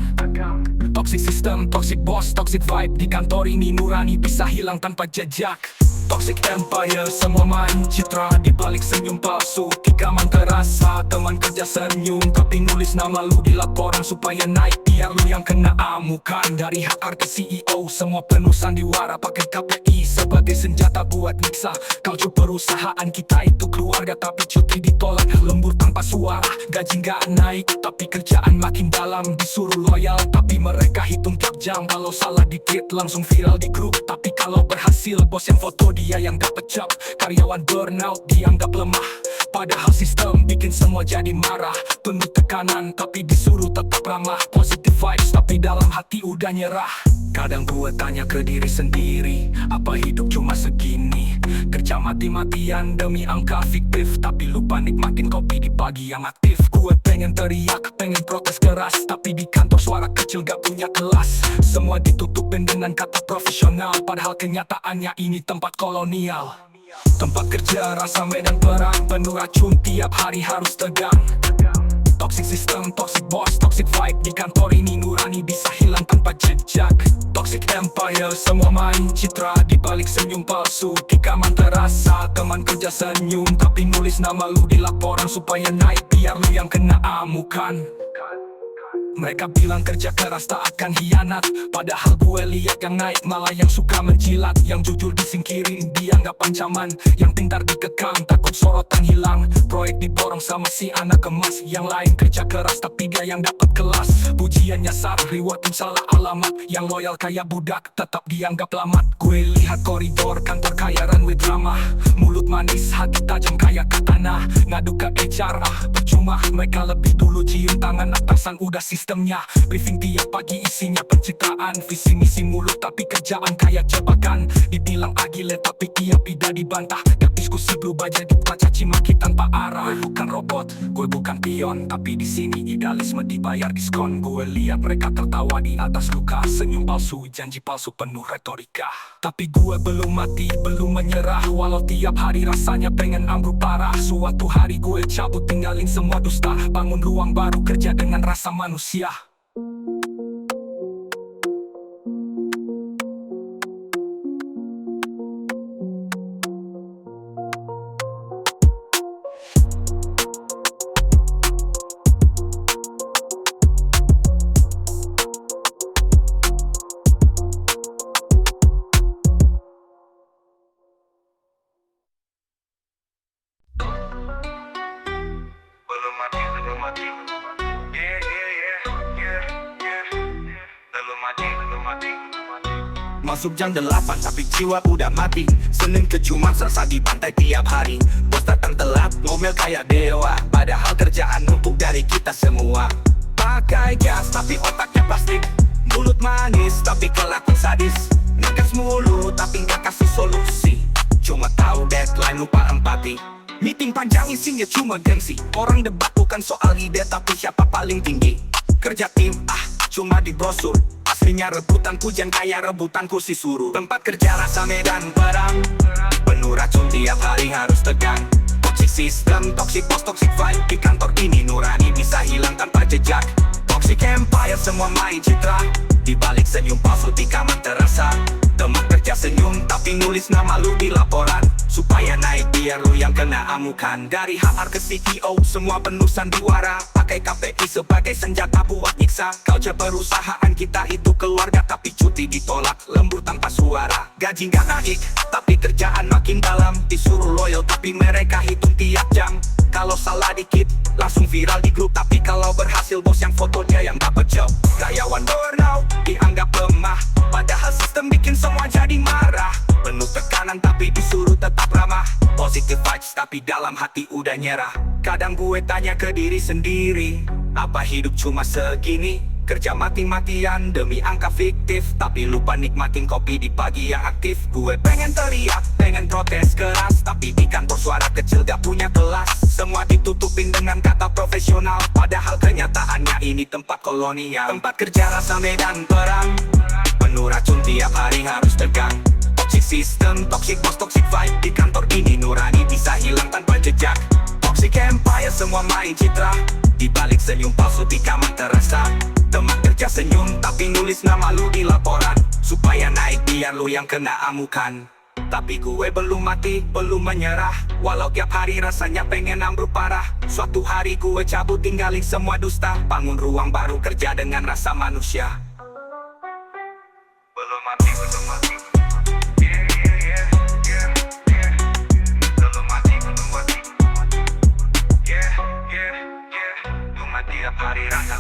[SPEAKER 3] Toxic system, toxic boss, toxic vibe. Di kantor ini nurani bisa hilang tanpa jejak. Toxic empire, semua main citra. Di balik senyum palsu, tikaman terasa. Teman kerja senyum, tapi nulis nama lu di laporan supaya naik. Biar lu yang kena amukan. Dari HR ke CEO, semua penuh sandiwara. Pakai KPI sebagai senjata buat nyiksa. Culture perusahaan kita itu keluarga, tapi cuti ditolak. Lembur tanpa suara, gaji nggak naik, tapi kerjaan makin dalam. Disuruh loyal, tapi mereka hitung tiap jam. Kalau salah dikit langsung viral di grup. Tapi kalau berhasil, bos yang foto dia yang dapet job. Karyawan burnout dianggap lemah. Padahal sistem bikin semua jadi marah. Penuh tekanan tapi disuruh tetap ramah. Positive vibes tapi dalam hati udah nyerah. Kadang gue tanya ke diri sendiri, apa hidup cuma segini? Kerja mati-matian demi angka fiktif, tapi lupa nikmatin kopi di pagi yang aktif. Gue pengen teriak, pengen protes keras, tapi di kantor suara kecil gak punya kelas. Semua ditutupin dengan kata profesional, padahal kenyataannya ini tempat kolonial. Tempat kerja rasa medan perang. Penuh racun, tiap hari harus tegang. Toxic system, toxic boss, toxic vibe. Di kantor ini nurani bisa hilang tanpa jejak. Toxic empire, semua main citra. Di balik senyum palsu, tikaman terasa. Teman kerja senyum, tapi nulis nama lu di laporan supaya naik. Biar lu yang kena amukan. Mereka bilang kerja keras tak akan hianat, padahal gue lihat yang naik malah yang suka menjilat. Yang jujur disingkirin, dianggap ancaman. Yang pintar dikekang, takut sorotan hilang. Proyek diborong sama si anak emas. Yang lain kerja keras tapi dia yang dapat kelas. Pujian nyasar, reward pun salah alamat. Yang loyal kayak budak, tetap dianggap lamat. Gue lihat koridor kantor kayak runway drama. Mulut manis, hati tajam kayak katana. Ngadu ke HR, percuma. Mereka lebih dulu cium tangan atasan, udah sistemnya. Briefing tiap pagi isinya pencitraan. Visi misi mulut tapi kerjaan kayak jebakan. Dibilang agile tapi tiap ide dibantah. Tiap diskusi berubah jadi caci maki tanpa arah. Gue bukan robot, gue bukan pion, tapi di sini idealisme dibayar diskon. Gue lihat mereka tertawa di atas luka. Senyum palsu, janji palsu, penuh retorika. Tapi gue belum mati, belum menyerah. Walau tiap hari rasanya pengen ambruk parah. Suatu hari gue cabut, tinggalin semua dusta. Bangun ruang baru, kerja dengan rasa manusia. Belum mati, belum mati. Yeah, yeah, yeah, yeah. Masuk jam 8 tapi jiwa udah mati. Senin ke Jumat serasa dibantai tiap hari. Bos datang telat, ngomel kayak dewa, padahal kerjaan numpuk dari kita semua. Pakai gas tapi otaknya plastik. Mulut manis tapi kelakuan sadis. Ngegas mulu tapi nggak kasih solusi. Cuma tahu deadline lupa empati. Meeting panjang isinya cuma gengsi. Orang debat bukan soal ide tapi siapa paling tinggi. Kerja tim cuma di brosur. Aslinya rebutan pujian kayak rebutan kursi suruh. Tempat kerja rasa medan perang, penuh racun tiap hari harus tegang. Toxic system, toxic boss, toxic vibe. Di kantor ini nurani bisa hilang tanpa jejak. Toxic empire semua main citra. Di balik senyum palsu di kamar terasa. Teman kerja senyum tapi nulis nama lu di laporan. Supaya naik biar lu yang kena amukan. Dari HR ke CTO semua penuh sandiwara. Pakai KPI sebagai senjata buat nyiksa. Culture perusahaan kita itu keluarga tapi cuti ditolak. Lembur tanpa suara. Gaji gak naik tapi kerjaan makin dalam. Disuruh loyal tapi mereka hitung tiap jam. Kalau salah dikit langsung viral di grup. Tapi kalau berhasil bos yang fotonya yang dapat job. Karyawan burnout dianggap lemah, padahal sistem bikin semua jadi marah. Penuh tekanan tapi disuruh tetap ramah. Positive vibes tapi dalam hati udah nyerah. Kadang gue tanya ke diri sendiri, apa hidup cuma segini? Kerja mati-matian demi angka fiktif, tapi lupa nikmatin kopi di pagi yang aktif. Gue pengen teriak, pengen protes keras, tapi di kantor suara kecil gak punya kelas. Semua ditutupin dengan kata profesional, padahal kenyataannya ini tempat kolonial. Tempat kerja rasa medan perang, penuh racun tiap hari harus tegang. Toxic system, toxic boss, toxic vibe. Di kantor ini nurani bisa hilang tanpa jejak. Toxic empire semua main citra. Di balik senyum palsu di kamar terasa. Teman kerja senyum tapi nulis nama lu di laporan. Supaya naik biar lu yang kena amukan. Tapi gue belum mati, belum menyerah. Walau tiap hari rasanya pengen ambruk parah. Suatu hari gue cabut tinggalin semua dusta. Bangun ruang baru kerja dengan rasa manusia. Belum mati, belum mati. Tiap hari rasa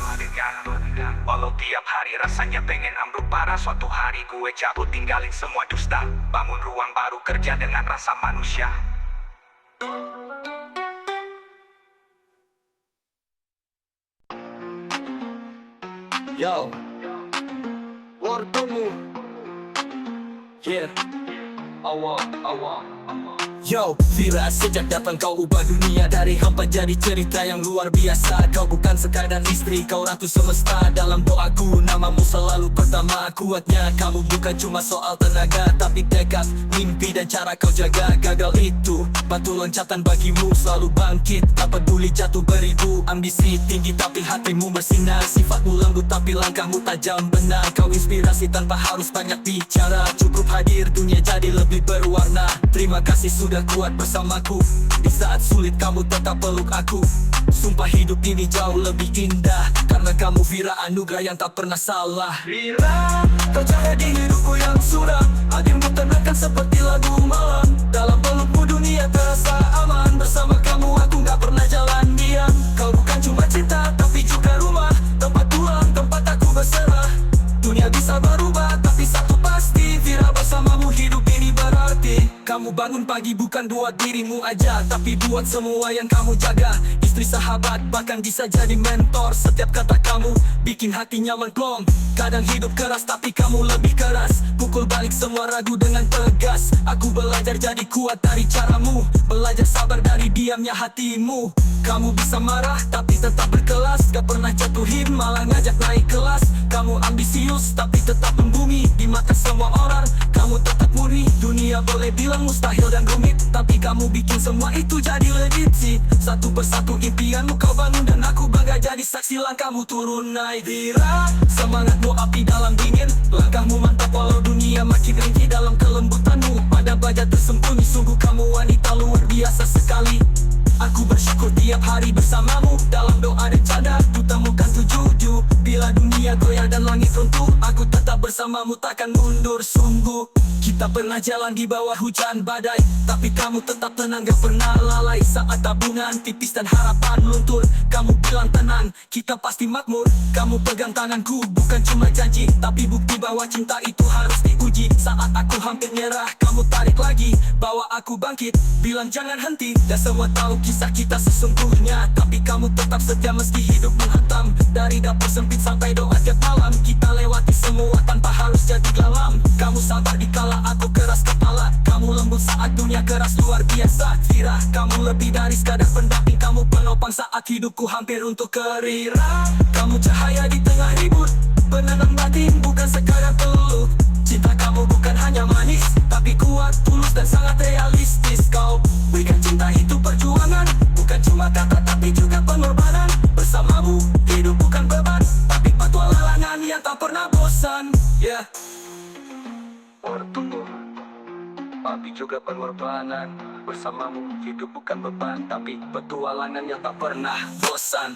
[SPEAKER 3] walau tiap hari rasanya pengen ambruk parah. Suatu hari gue cabut tinggalin semua dusta. Bangun ruang baru kerja dengan rasa manusia. Yo, bertemu. Yeah, awal. Yo, Vira, sejak datang kau ubah dunia. Dari hampa jadi cerita yang luar biasa. Kau bukan sekadar istri, kau ratu semesta. Dalam doaku, namamu selalu pertama. Kuatnya kamu bukan cuma soal tenaga, tapi tekad, mimpi dan cara kau jaga. Gagal itu batu loncatan bagimu. Selalu bangkit, tak peduli jatuh beribu. Ambisi tinggi tapi hatimu bersinar. Sifatmu lembut tapi langkahmu tajam benar. Kau inspirasi tanpa harus banyak bicara. Cukup hadir, dunia jadi lebih berwarna. Terima kasih sudah kuat bersamaku. Di saat sulit kamu tetap peluk aku. Sumpah hidup ini jauh lebih indah karena kamu Vira, anugerah yang tak pernah salah. Vira, kau cahaya di hidupku yang suram. Hadirmu tenangkan seperti lagu malam. Dalam pelukmu dunia terasa aman. Bersama kamu aku gak pernah jalan diam. Kau bukan cuma cinta tapi juga rumah. Tempat pulang, tempat aku berserah. Dunia bisa berubah tapi satu pasti, Vira bersamamu hidup ini berarti. Kamu bangun pagi bukan buat dirimu aja, tapi buat semua yang kamu jaga. Istri, sahabat, bahkan bisa jadi mentor. Setiap kata kamu bikin hati nyaman plong. Kadang hidup keras tapi kamu lebih keras. Pukul balik semua ragu dengan tegas. Aku belajar jadi kuat dari caramu. Belajar sabar dari diamnya hatimu. Kamu bisa marah tapi tetap berkelas. Gak pernah jatuhin malah ngajak naik kelas. Kamu ambisius tapi tetap membumi. Di mata semua orang kamu tetap murni. Dunia boleh bilang mustahil dan rumit, tapi kamu bikin semua itu jadi legit sih. Satu persatu impianmu kau bangun dan aku bangga jadi saksi langkahmu turun naik. Vira, semangatmu api dalam dingin. Langkahmu mantap walau dunia makin ringkih. Dalam kelembutanmu pada baja tersembunyi. Sungguh kamu wanita luar biasa sekali. Aku bersyukur tiap hari bersamamu. Dalam doa dan cadar ku temukan tujuh. Bila dunia goyah dan langit runtuh, aku tetap bersamamu takkan mundur sungguh.
[SPEAKER 2] Kita pernah jalan di bawah hujan badai, tapi kamu tetap tenang, gak pernah lalai. Saat tabungan tipis dan harapan luntur, kamu bilang tenang, kita pasti makmur. Kamu pegang tanganku, bukan cuma janji, tapi bukti bahwa cinta itu harus diuji. Saat aku hampir nyerah, kamu tarik lagi, bawa aku bangkit, bilang jangan henti. Dan semua tahu kisah kita sesungguhnya, tapi kamu tetap setia meski hidup menghantam. Dari dapur sempit sampai doa tiap malam, kita lewati semua tanpa harus jadi dalam. Kamu sabar dikala aku keras kepala, kamu lembut saat dunia keras luar biasa. Fira, kamu lebih dari sekadar pendamping, kamu penopang saat hidupku hampir untuk kerirah. Kamu cahaya di tengah ribut, penenang batin bukan sekadar peluk. Cinta kamu bukan hanya manis, tapi kuat, tulus dan sangat realistis. Kau berikan cinta itu perjuangan, bukan cuma kata tapi juga pengorbanan. Bersamamu hidup bukan beban, tapi petualangan yang tak pernah bosan. Yeah. Bertumbuh, tapi juga pengorbanan. Bersamamu hidup bukan beban, tapi petualangan yang tak pernah bosan.